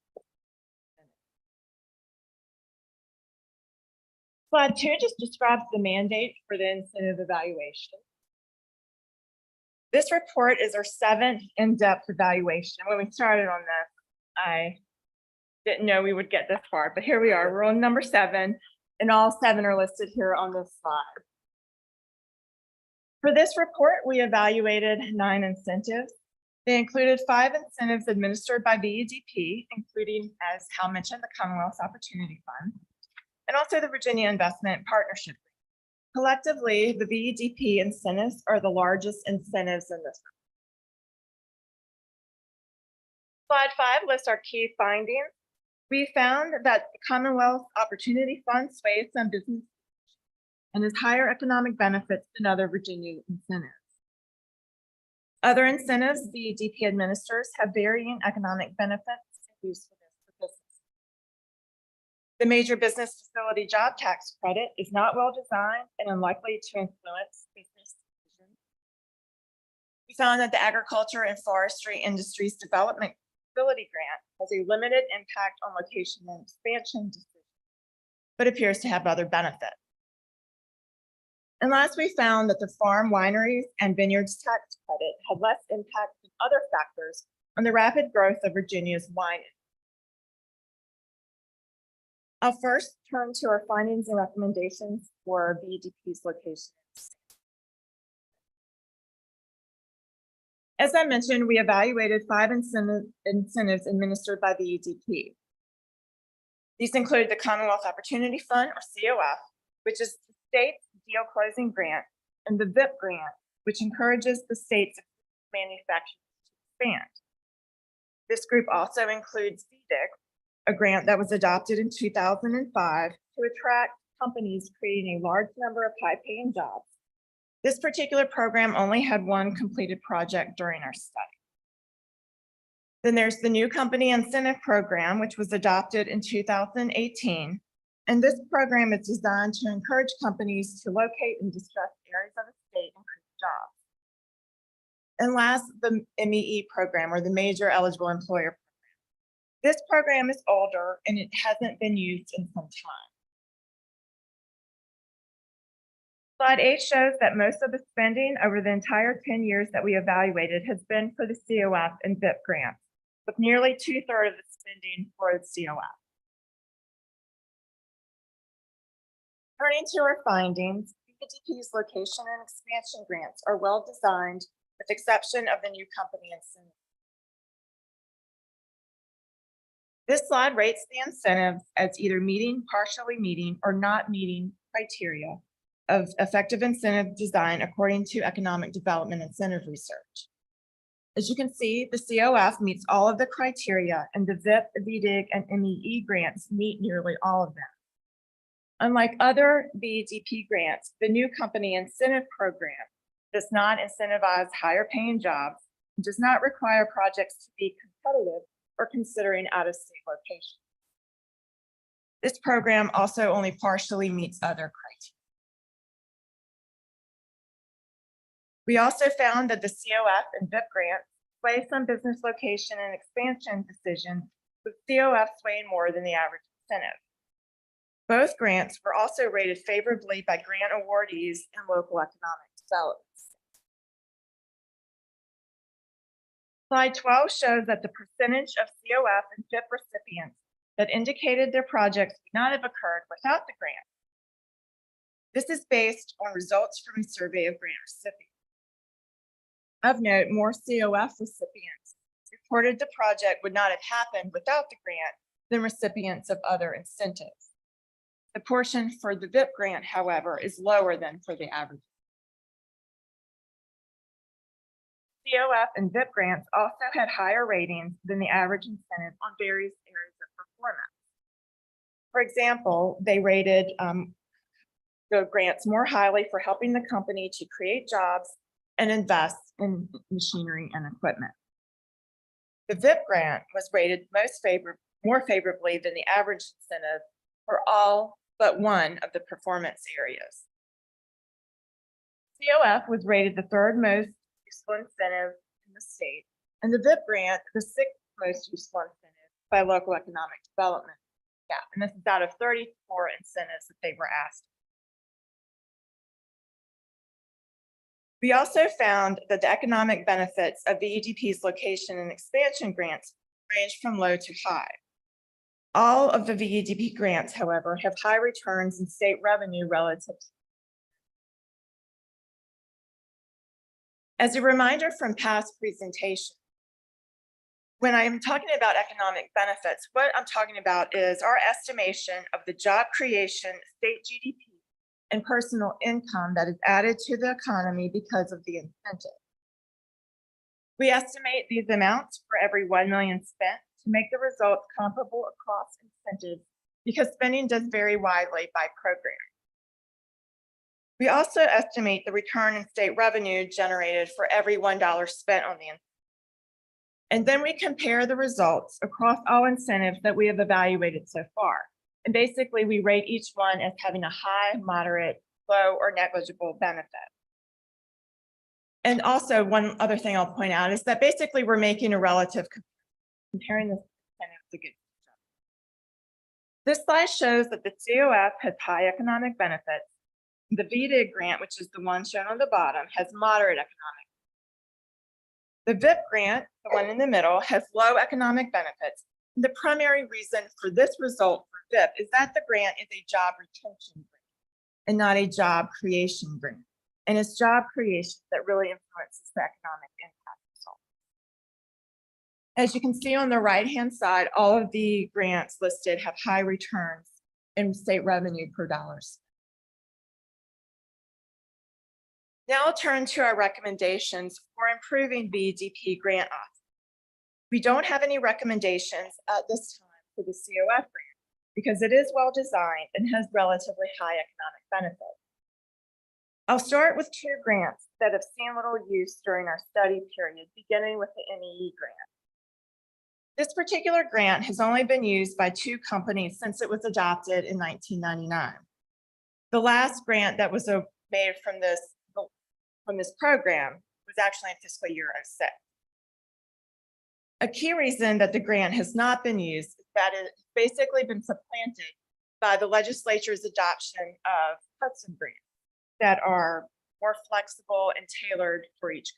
Slide 2 just describes the mandate for the incentive evaluation. This report is our 7th in-depth evaluation. When we started on this, I didn't know we would get this far, but here we are. We're on number 7, and all 7 are listed here on this slide. For this report, we evaluated 9 incentives. They included 5 incentives administered by VEDP, including, as Hal mentioned, the Commonwealth Opportunity Fund, and also the Virginia Investment Partnership. Collectively, the VEDP incentives are the largest incentives in this. Slide 5 lists our key findings. We found that the Commonwealth Opportunity Fund sways some business and has higher economic benefits than other Virginia incentives. Other incentives VEDP administers have varying economic benefits and usefulness for business. The major business facility job tax credit is not well designed and unlikely to influence business decisions. We found that the Agriculture and Forestry Industries Development Facility Grant has a limited impact on location and expansion decisions, but appears to have other benefits. And last, we found that the farm, wineries, and vineyards tax credit had less impact than other factors on the rapid growth of Virginia's wine. I'll first turn to our findings and recommendations for VEDP's locations. As I mentioned, we evaluated 5 incentives administered by VEDP. These include the Commonwealth Opportunity Fund, or COF, which is the state's deal closing grant, and the VIP grant, which encourages the state's manufacturers to expand. This group also includes VDIG, a grant that was adopted in 2005 to attract companies creating a large number of high-paying jobs. This particular program only had 1 completed project during our study. Then there's the New Company Incentive Program, which was adopted in 2018. And this program is designed to encourage companies to locate in distressed areas of the state and create jobs. And last, the MEE program, or the Major Eligible Employer Program. This program is older and it hasn't been used in some time. Slide 8 shows that most of the spending over the entire 10 years that we evaluated has been for the COF and VIP grants, with nearly 2/3 of the spending for the COF. Turning to our findings, VEDP's location and expansion grants are well designed, with the exception of the New Company Incentive. This slide rates the incentives as either meeting, partially meeting, or not meeting criteria of effective incentive design according to economic development incentive research. As you can see, the COF meets all of the criteria, and the VIP, VDIG, and MEE grants meet nearly all of them. Unlike other VEDP grants, the New Company Incentive Program does not incentivize higher paying jobs, and does not require projects to be competitive or considering out-of-state locations. This program also only partially meets other criteria. We also found that the COF and VIP grants sway some business location and expansion decisions, with COF swaying more than the average incentive. Both grants were also rated favorably by grant awardees and local economic development. Slide 12 shows that the percentage of COF and VIP recipients that indicated their projects would not have occurred without the grant. This is based on results from a survey of grant recipients. Of note, more COF recipients reported the project would not have happened without the grant than recipients of other incentives. The portion for the VIP grant, however, is lower than for the average. COF and VIP grants also had higher ratings than the average incentive on various areas of performance. For example, they rated the grants more highly for helping the company to create jobs and invest in machinery and equipment. The VIP grant was rated more favorably than the average incentive for all but one of the performance areas. COF was rated the third most useful incentive in the state, and the VIP grant the sixth most useful incentive by local economic development. Yeah, and this is out of 34 incentives that they were asked. We also found that the economic benefits of VEDP's location and expansion grants range from low to high. All of the VEDP grants, however, have high returns in state revenue relative to. As a reminder from past presentations, when I'm talking about economic benefits, what I'm talking about is our estimation of the job creation, state GDP, and personal income that is added to the economy because of the incentive. We estimate these amounts for every 1 million spent to make the results comparable across incentives because spending does vary widely by program. We also estimate the return in state revenue generated for every $1 spent on the incentive. And then we compare the results across all incentives that we have evaluated so far. And basically we rate each one as having a high, moderate, low, or negligible benefit. And also one other thing I'll point out is that basically we're making a relative comparing the incentives against each other. This slide shows that the COF has high economic benefits. The VEDP grant, which is the one shown on the bottom, has moderate economic. The VIP grant, the one in the middle, has low economic benefits. The primary reason for this result for VIP is that the grant is a job retention grant and not a job creation grant. And it's job creation that really influences the economic impact result. As you can see on the right-hand side, all of the grants listed have high returns in state revenue per dollars. Now I'll turn to our recommendations for improving VEDP grant offers. We don't have any recommendations at this time for the COF grant because it is well designed and has relatively high economic benefits. I'll start with two grants that have seen little use during our study period, beginning with the MEE grant. This particular grant has only been used by 2 companies since it was adopted in 1999. The last grant that was made from this program was actually in fiscal year 06. A key reason that the grant has not been used is that it's basically been supplanted by the legislature's adoption of custom grants that are more flexible and tailored for each.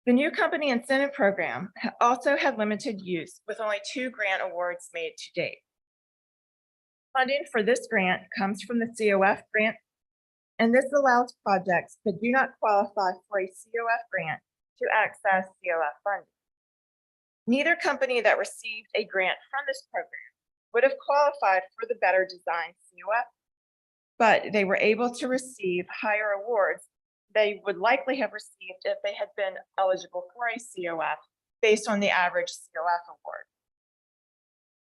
The new company incentive program also had limited use with only 2 grant awards made to date. Funding for this grant comes from the COF grant, and this allows projects that do not qualify for a COF grant to access COF funding. Neither company that received a grant from this program would have qualified for the better designed COF, but they were able to receive higher awards they would likely have received if they had been eligible for a COF based on the average COF award.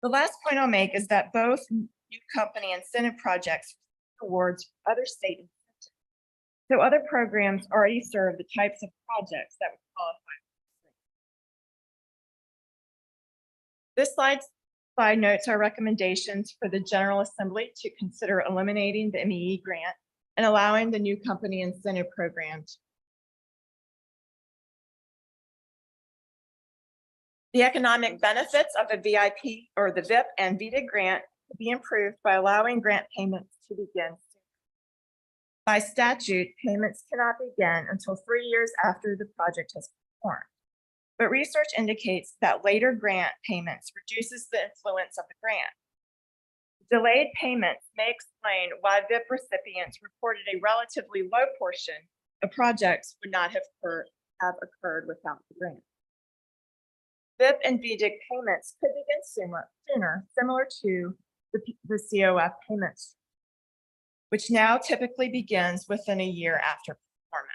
The last point I'll make is that both new company incentive projects receive awards from other state incentives. So other programs already serve the types of projects that would qualify. This slide notes our recommendations for the General Assembly to consider eliminating the MEE grant and allowing the new company incentive program. The economic benefits of the VIP or the VIP and VEDP grant will be improved by allowing grant payments to begin soon. By statute, payments cannot begin until 3 years after the project has performed. But research indicates that later grant payments reduces the influence of the grant. Delayed payments may explain why VIP recipients reported a relatively low portion of projects would not have occurred without the grant. VIP and VDIC payments could begin sooner, similar to the COF payments, which now typically begins within a year after performance.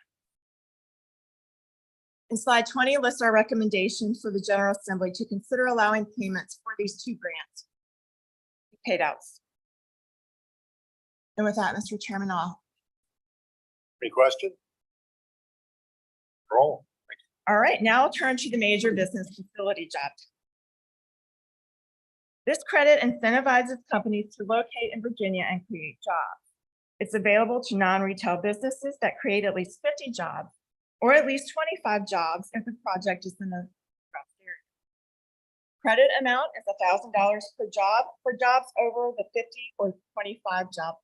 And slide 20 lists our recommendations for the General Assembly to consider allowing payments for these two grants paid out. And with that, Mr. Chairman, Any question? Roll. all right, now I'll turn to the major business facility job. This credit incentivizes companies to locate in Virginia and create jobs. It's available to non-retail businesses that create at least 50 jobs or at least 25 jobs if the project is in a stressed area. Credit amount is $1,000 per job for jobs over the 50 or 25 job.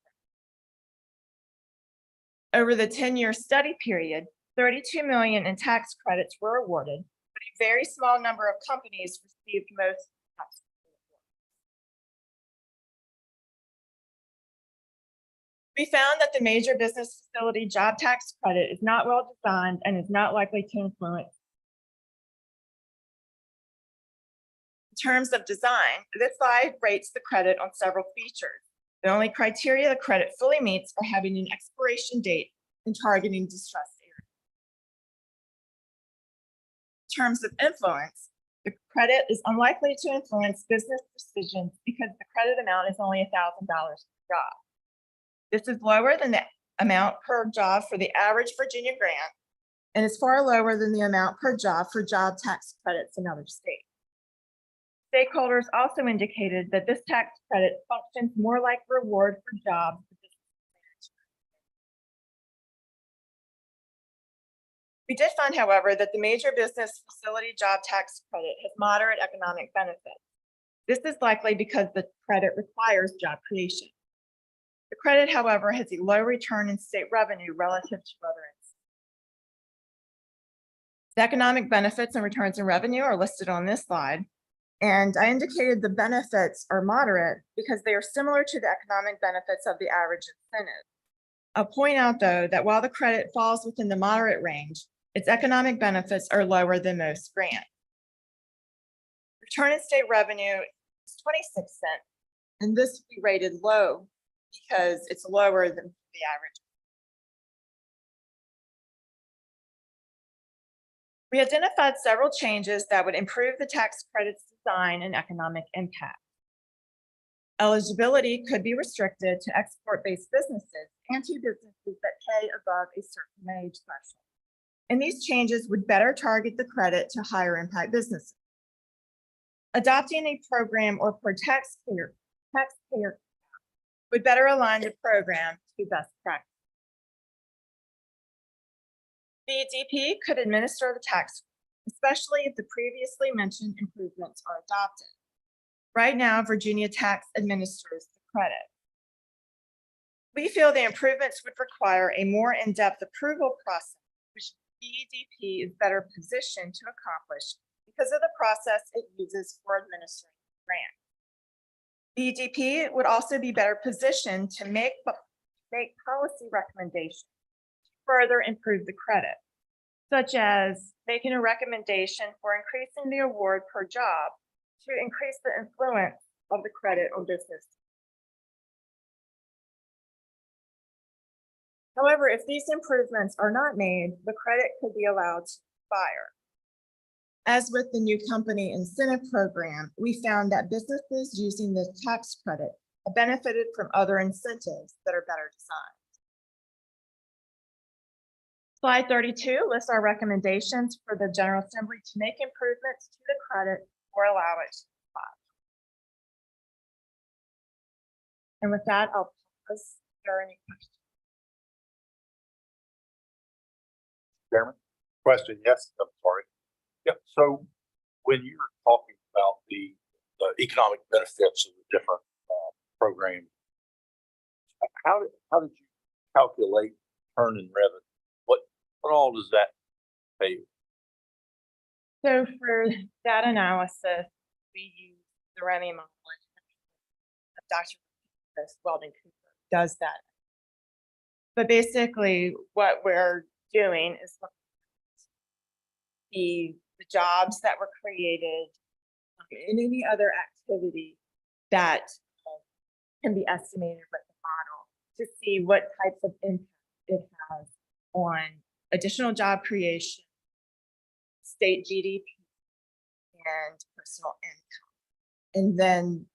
Over the 10-year study period, 32 million in tax credits were awarded, but a very small number of companies received most tax credits. We found that the major business facility job tax credit is not well designed and is not likely to influence. In terms of design, this slide rates the credit on several features. The only criteria the credit fully meets are having an expiration date and targeting distressed areas. In terms of influence, the credit is unlikely to influence business decisions because the credit amount is only $1,000 per job. This is lower than the amount per job for the average Virginia grant and is far lower than the amount per job for job tax credits in other states. Stakeholders also indicated that this tax credit functions more like a reward for jobs. We did find, however, that the major business facility job tax credit has moderate economic benefits. This is likely because the credit requires job creation. The credit, however, has a low return in state revenue relative to other instances. The economic benefits and returns in revenue are listed on this slide. And I indicated the benefits are moderate because they are similar to the economic benefits of the average incentive. I'll point out, though, that while the credit falls within the moderate range, its economic benefits are lower than most grants. Return in state revenue is 26 cents, and this will be rated low because it's lower than the average. We identified several changes that would improve the tax credit's design and economic impact. Eligibility could be restricted to export-based businesses and to businesses that pay above a certain age threshold. And these changes would better target the credit to higher impact businesses. Adopting a program or per taxpayer would better align the program to best practice. The DP could administer the tax, especially if the previously mentioned improvements are adopted. Right now, Virginia Tax administers the credit. We feel the improvements would require a more in-depth approval process, which DEDP is better positioned to accomplish because of the process it uses for administering the grant. DEDP would also be better positioned to make policy recommendations to further improve the credit, such as making a recommendation for increasing the award per job to increase the influence of the credit on business. However, if these improvements are not made, the credit could be allowed to expire. As with the new company incentive program, we found that businesses using the tax credit have benefited from other incentives that are better designed. Slide 32 lists our recommendations for the General Assembly to make improvements to the credit or allow it to expire. And with that, I'll pause. Is there any questions? Chairman? Question, yes, I'm sorry. Yeah, so when you're talking about the economic benefits of the different programs, how did you calculate turn in revenue? What all does that pay? So for data analysis, we use the REMI model of Dr. Weldon Cooper does that. But basically, what we're doing is looking at the jobs that were created and any other activity that can be estimated with the model to see what types of impact it has on additional job creation, state GDP, and personal income. And then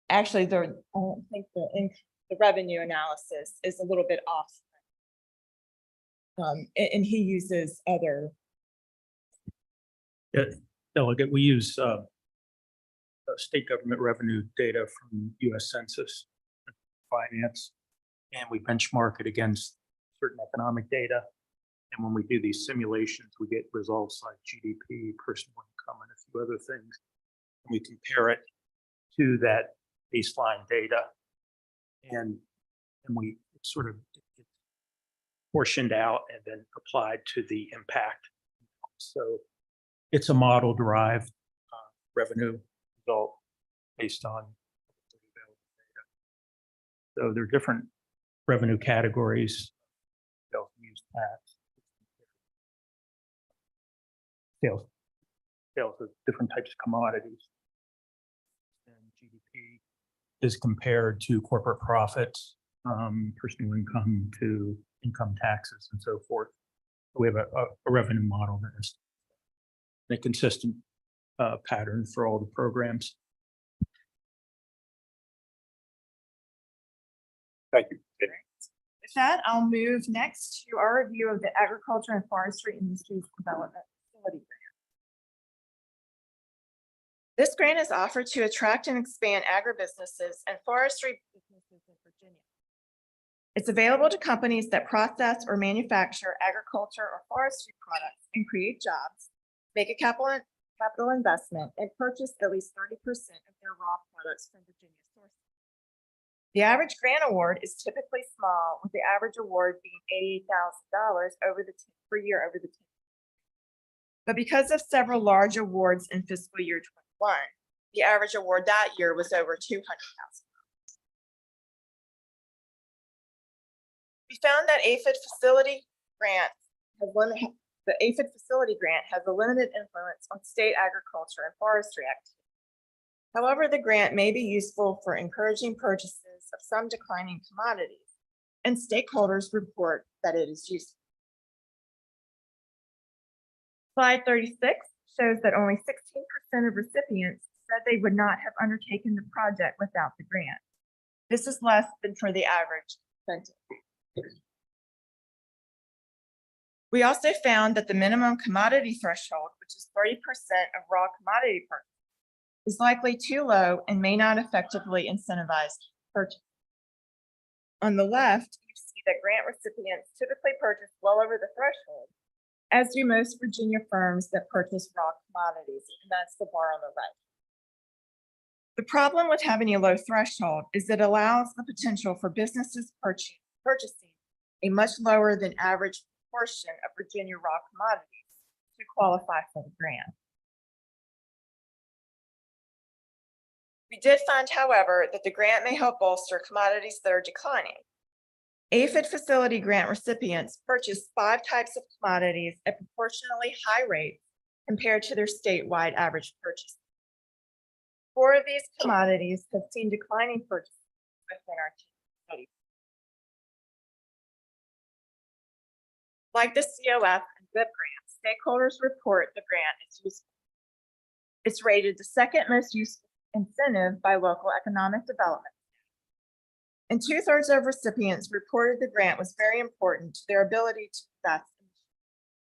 actually I don't think the revenue analysis is a little bit off. And he uses other. Yeah, Delegate, we use state government revenue data from US Census Finance, and we benchmark it against certain economic data. And when we do these simulations, we get results like GDP, personal income, and a few other things. And we compare it to that baseline data. And we sort of portioned out and then applied to the impact. So it's a model derived revenue result based on data. So there are different revenue categories. Sales and use tax, sales of different types of commodities, and GDP is compared to corporate profits, personal income to income taxes, and so forth. We have a revenue model that is a consistent pattern for all the programs. Thank you. With that, I'll move next to our review of the Agriculture and Forestry Industries Development Facility Grant. This grant is offered to attract and expand agribusinesses and forestry businesses in Virginia. It's available to companies that process or manufacture agriculture or forestry products and create jobs, make a capital investment, and purchase at least 30% of their raw products from Virginia sources. The average grant award is typically small, with the average award being $88,000 per year over the 10 years. But because of several large awards in fiscal year 21, the average award that year was over $200,000. We found that the aphid facility grant has a limited influence on state agriculture and forestry activity. However, the grant may be useful for encouraging purchases of some declining commodities, and stakeholders report that it is useful. Slide 36 shows that only 16% of recipients said they would not have undertaken the project without the grant. This is less than for the average incentive. We also found that the minimum commodity threshold, which is 30% of raw commodity purchase, is likely too low and may not effectively incentivize purchase. On the left, you see that grant recipients typically purchase well over the threshold, as do most Virginia firms that purchase raw commodities, and that's the bar on the right. The problem with having a low threshold is it allows the potential for businesses purchasing a much lower than average portion of Virginia raw commodities to qualify for the grant. We did find, however, that the grant may help bolster commodities that are declining. Aphid facility grant recipients purchase 5 types of commodities at proportionally high rates compared to their statewide average purchase. 4 of these commodities have seen declining purchases within our study. Like the COF and BIP grants, stakeholders report the grant is useful. It's rated the second most useful incentive by local economic development. And 2/3 of recipients reported the grant was very important to their ability to invest in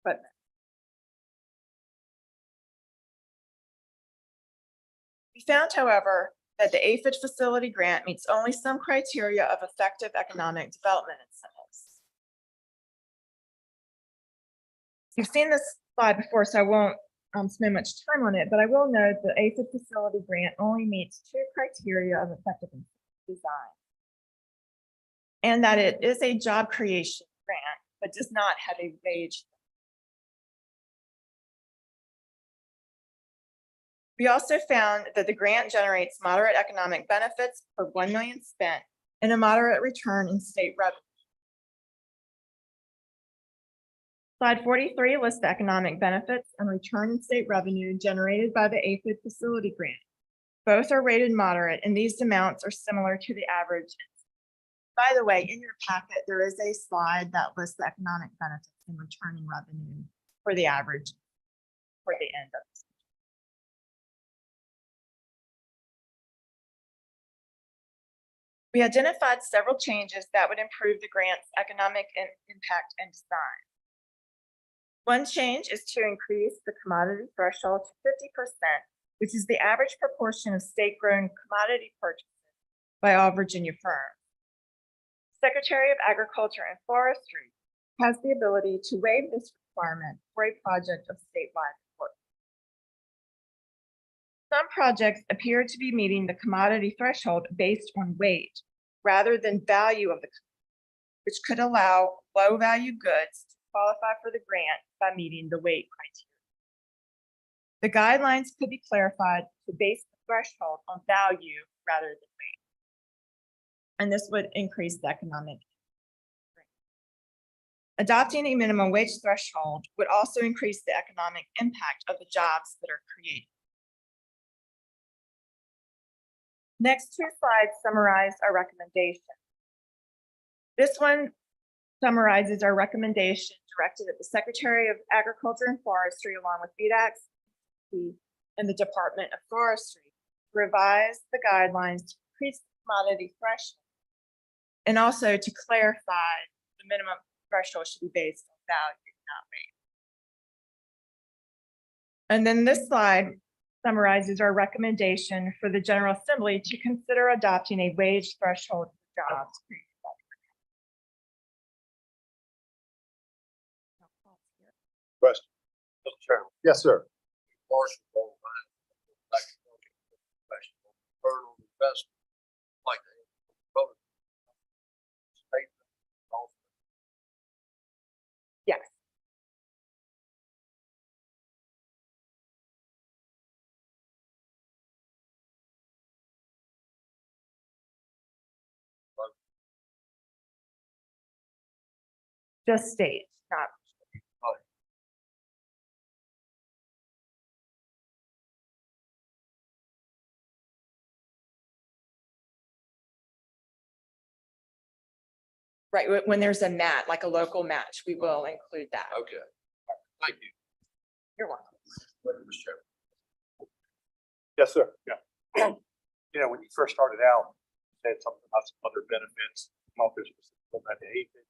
equipment. We found, however, that the aphid facility grant meets only some criteria of effective economic development incentives. You've seen this slide before, so I won't spend much time on it, but I will note the aphid facility grant only meets 2 criteria of effective design, and that it is a job creation grant, but does not have a wage. We also found that the grant generates moderate economic benefits per 1 million spent and a moderate return in state revenue. Slide 43 lists the economic benefits and return in state revenue generated by the APHID facility grant. Both are rated moderate, and these amounts are similar to the average. By the way, in your packet, there is a slide that lists the economic benefits and returning revenue for the average for the end of this. We identified several changes that would improve the grant's economic impact and design. One change is to increase the commodity threshold to 50%, which is the average proportion of state-grown commodity purchases by all Virginia firms. Secretary of Agriculture and Forestry has the ability to waive this requirement for a project of statewide importance. Some projects appear to be meeting the commodity threshold based on weight rather than value of the commodity, which could allow low-value goods to qualify for the grant by meeting the weight criteria. The guidelines could be clarified to base the threshold on value rather than weight. And this would increase the economic. Adopting a minimum wage threshold would also increase the economic impact of the jobs that are created. Next two slides summarize our recommendation. This one summarizes our recommendation directed at the Secretary of Agriculture and Forestry along with VDAC and the Department of Forestry to revise the guidelines to increase the commodity threshold and also to clarify the minimum threshold should be based on value, not weight. And then this slide summarizes our recommendation for the General Assembly to consider adopting a wage threshold for jobs. Question. Mr. Chairman. Yes, sir. Marshall, Federal investment, like Yes. Just state, not. Right, when there's a match, like a local match, we will include that. Okay. Thank you. You're welcome. Mr. Chairman. Yes, sir. You know, when you first started out, you said something about some other benefits, office specifically about the APHID.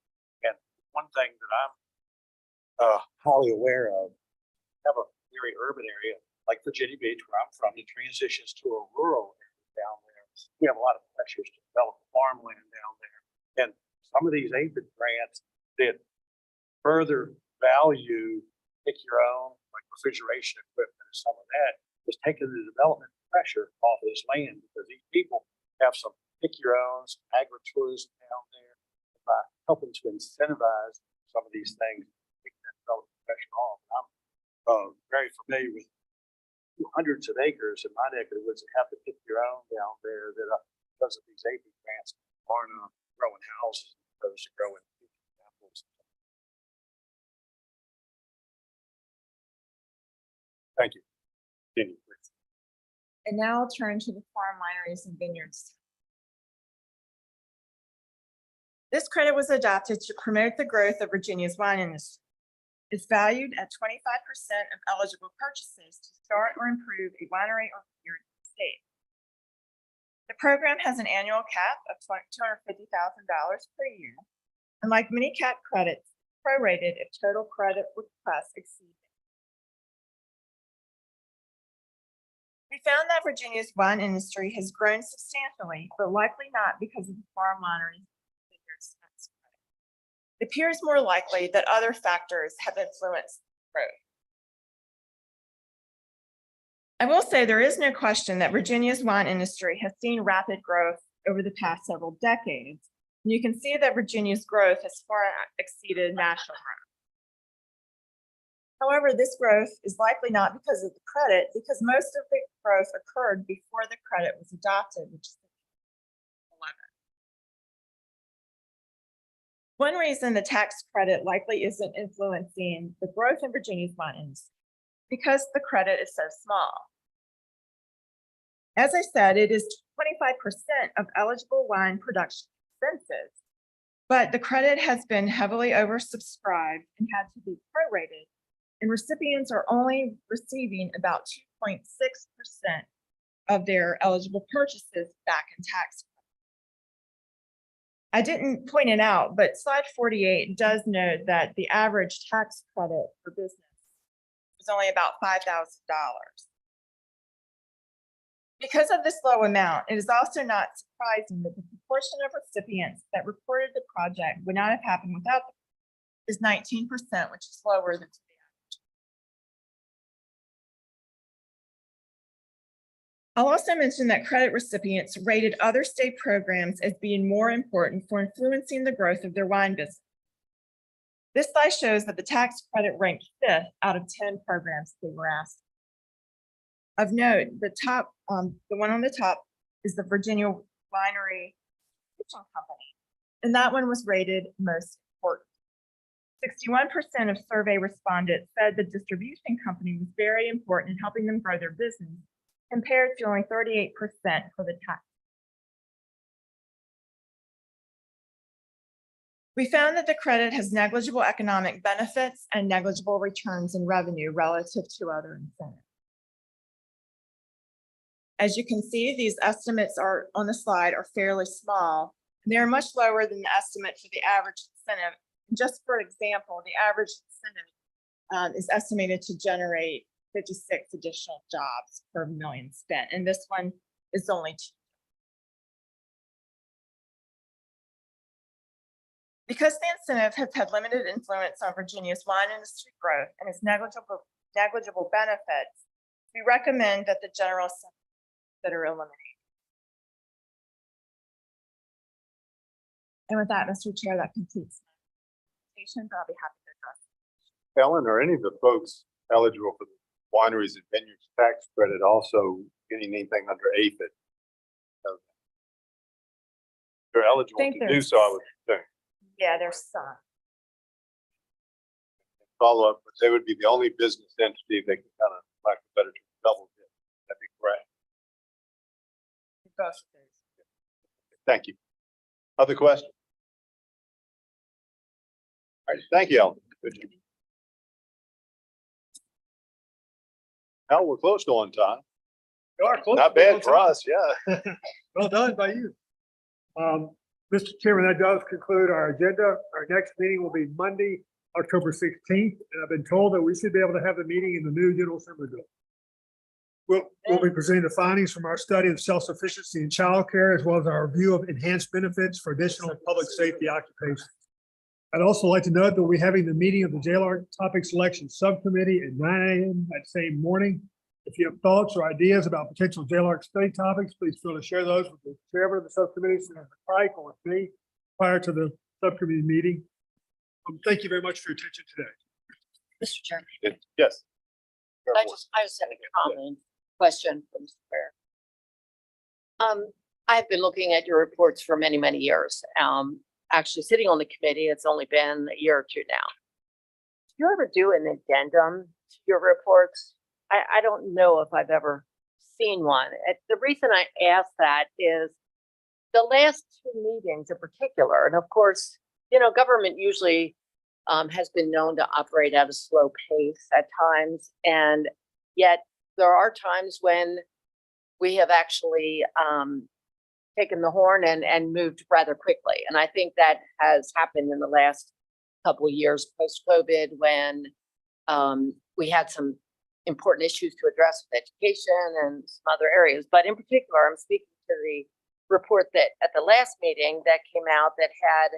And one thing that I'm highly aware of, have a very urban area like Virginia Beach, where I'm from, it transitions to a rural area down there. We have a lot of pressures to develop farmland down there. And some of these APHID grants that further value, pick your own, like refrigeration equipment and some of that, is taking the development pressure off of this land because these people have some pick your owns, agritourism down there. By helping to incentivize some of these things, take that development pressure off. I'm very familiar with hundreds of acres in my neck of the woods that have to pick your own down there that because of these APHID grants aren't growing houses as opposed to growing apples. Thank you. Continue, please. And now I'll turn to the farm wineries and vineyards. This credit was adopted to promote the growth of Virginia's wine industry. It's valued at 25% of eligible purchases to start or improve a winery or vineyard in the state. The program has an annual cap of $250,000 per year, and like many cap credits, prorated if total credit requests exceed. We found that Virginia's wine industry has grown substantially, but likely not because of the farm wineries. It appears more likely that other factors have influenced growth. I will say there is no question that Virginia's wine industry has seen rapid growth over the past several decades. And you can see that Virginia's growth has far exceeded national growth. However, this growth is likely not because of the credit, because most of the growth occurred before the credit was adopted, which is One reason the tax credit likely isn't influencing the growth in Virginia's wine industry because the credit is so small. As I said, it is 25% of eligible wine production expenses, but the credit has been heavily oversubscribed and had to be prorated, and recipients are only receiving about 2.6% of their eligible purchases back in tax. I didn't point it out, but slide 48 does note that the average tax credit for business is only about $5,000. Because of this low amount, it is also not surprising that the proportion of recipients that reported the project would not have happened without is 19%, which is lower than the average. I'll also mention that credit recipients rated other state programs as being more important for influencing the growth of their wine business. This slide shows that the tax credit ranked 5th out of 10 programs they were asked. Of note, the one on the top is the Virginia Winery Company, and that one was rated most important. 61% of survey respondents said the distribution company was very important in helping them grow their business, compared to only 38% for the tax. We found that the credit has negligible economic benefits and negligible returns in revenue relative to other incentives. As you can see, these estimates are on the slide are fairly small. They're much lower than the estimate for the average incentive. Just for example, the average incentive is estimated to generate 56 additional jobs per million spent, and this one is only 2. Because the incentive has had limited influence on Virginia's wine industry growth and its negligible benefits, we recommend that the general that are eliminated. And with that, Mr. Chair, that completes my presentation, but I'll be happy to address. Ellen, are any of the folks eligible for the wineries and vineyards tax credit also getting anything under APHIT? They're eligible Think to do there's- so, I would think. Yeah, there's some. Follow up, but they would be the only business entity that can kind of, like, better double dip. That'd be great. Both of those. Thank you. Other questions? All right, thank you, Ellen. Good job. Al, we're close to on time. You are close Not to bad on for time. us, yeah. Well done by you. Mr. Chairman, that does conclude our agenda. Our next meeting will be Monday, October 16th, and I've been told that we should be able to have the meeting in the new General Assembly building. We'll be presenting the findings from our study of self-sufficiency in childcare, as well as our review of enhanced benefits for additional public safety occupations. I'd also like to note that we'll be having the meeting of the JLARC Topic Selection Subcommittee at 9 a.m. that same morning. If you have thoughts or ideas about potential JLARC study topics, please feel to share those with the chairman of the subcommittee, Senator Pike, or with me prior to the subcommittee meeting. Thank you very much for your attention today. Mr. Chairman, Yes. I just have a comment, question from Mr. Fair. I've been looking at your reports for many, many years. Actually sitting on the committee, it's only been a year or two now. Do you ever do an addendum to your reports? I don't know if I've ever seen one. The reason I ask that is the last 2 meetings in particular, and of course, you know, government usually has been known to operate at a slow pace at times, and yet there are times when we have actually taken the horn and moved rather quickly. And I think that has happened in the last couple of years post-COVID when we had some important issues to address with education and some other areas. But in particular, I'm speaking to the report that at the last meeting that came out that had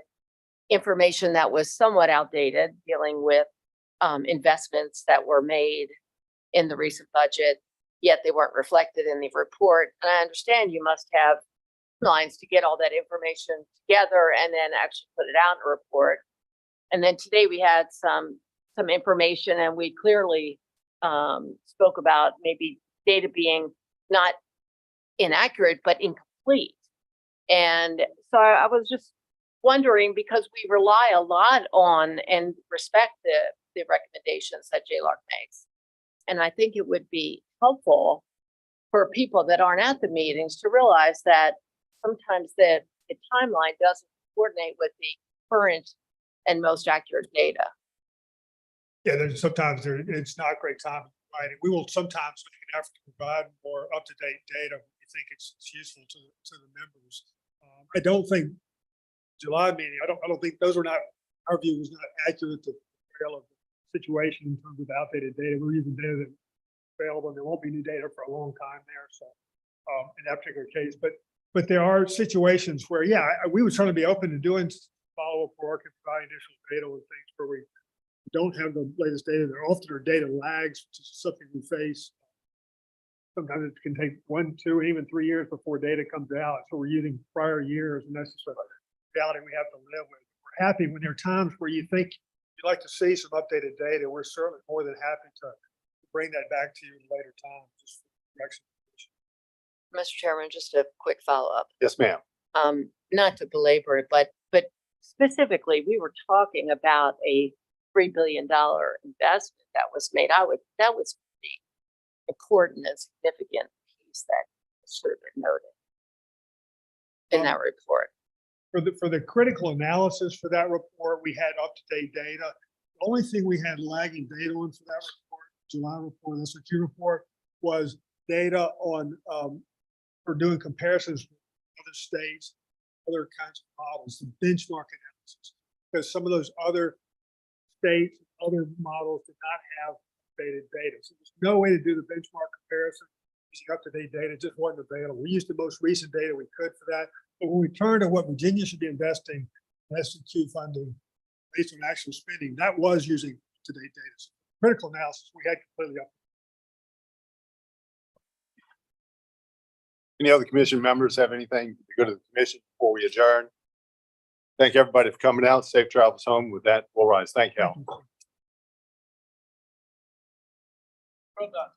information that was somewhat outdated, dealing with investments that were made in the recent budget, yet they weren't reflected in the report. And I understand you must have lines to get all that information together and then actually put it out in a report. And then today we had some information, and we clearly spoke about maybe data being not inaccurate, but incomplete. And so I was just wondering, because we rely a lot on and respect the recommendations that JLARC makes. And I think it would be helpful for people that aren't at the meetings to realize that sometimes the timeline doesn't coordinate with the current and most accurate data. Yeah, there's sometimes it's not great time, right? We will sometimes make an effort to provide more up-to-date data when we think it's useful to the members. I don't think July meeting, I don't think those are not, our view was not accurate to the situation in terms of outdated data. We're using data that's available, and there won't be new data for a long time there. So in that particular case, but there are situations where, yeah, we would certainly be open to doing follow-up work and providing additional data and things where we don't have the latest data. There often are data lags, which is something we face. Sometimes it can take 1, 2, even 3 years before data comes out. So we're using prior years, and that's just a reality we have to live with. We're happy when there are times where you think you'd like to see some updated data. We're certainly more than happy to bring that back to you at a later time. Just for correction. Mr. Chairman, just a quick follow-up. Yes, ma'am. Not to belabor it, but specifically, we were talking about a $3 billion investment that was made. That was pretty important and significant piece that should have been noted in that report. For the critical analysis for that report, we had up-to-date data. The only thing we had lagging data on for that report, July report, the SRQ report, was data on for doing comparisons with other states, other kinds of models, the benchmark analysis, because some of those other states, other models did not have updated data. So there's no way to do the benchmark comparison using up-to-date data, just wasn't available. We used the most recent data we could for that. But when we turn to what Virginia should be investing in SQ funding based on actual spending, that was using up-to-date data. So critical analysis, we had completely up. Any other commission members have anything to go to the commission before we adjourn? Thank everybody for coming out. Safe travels home. With that, we'll rise. Thank you. Well done.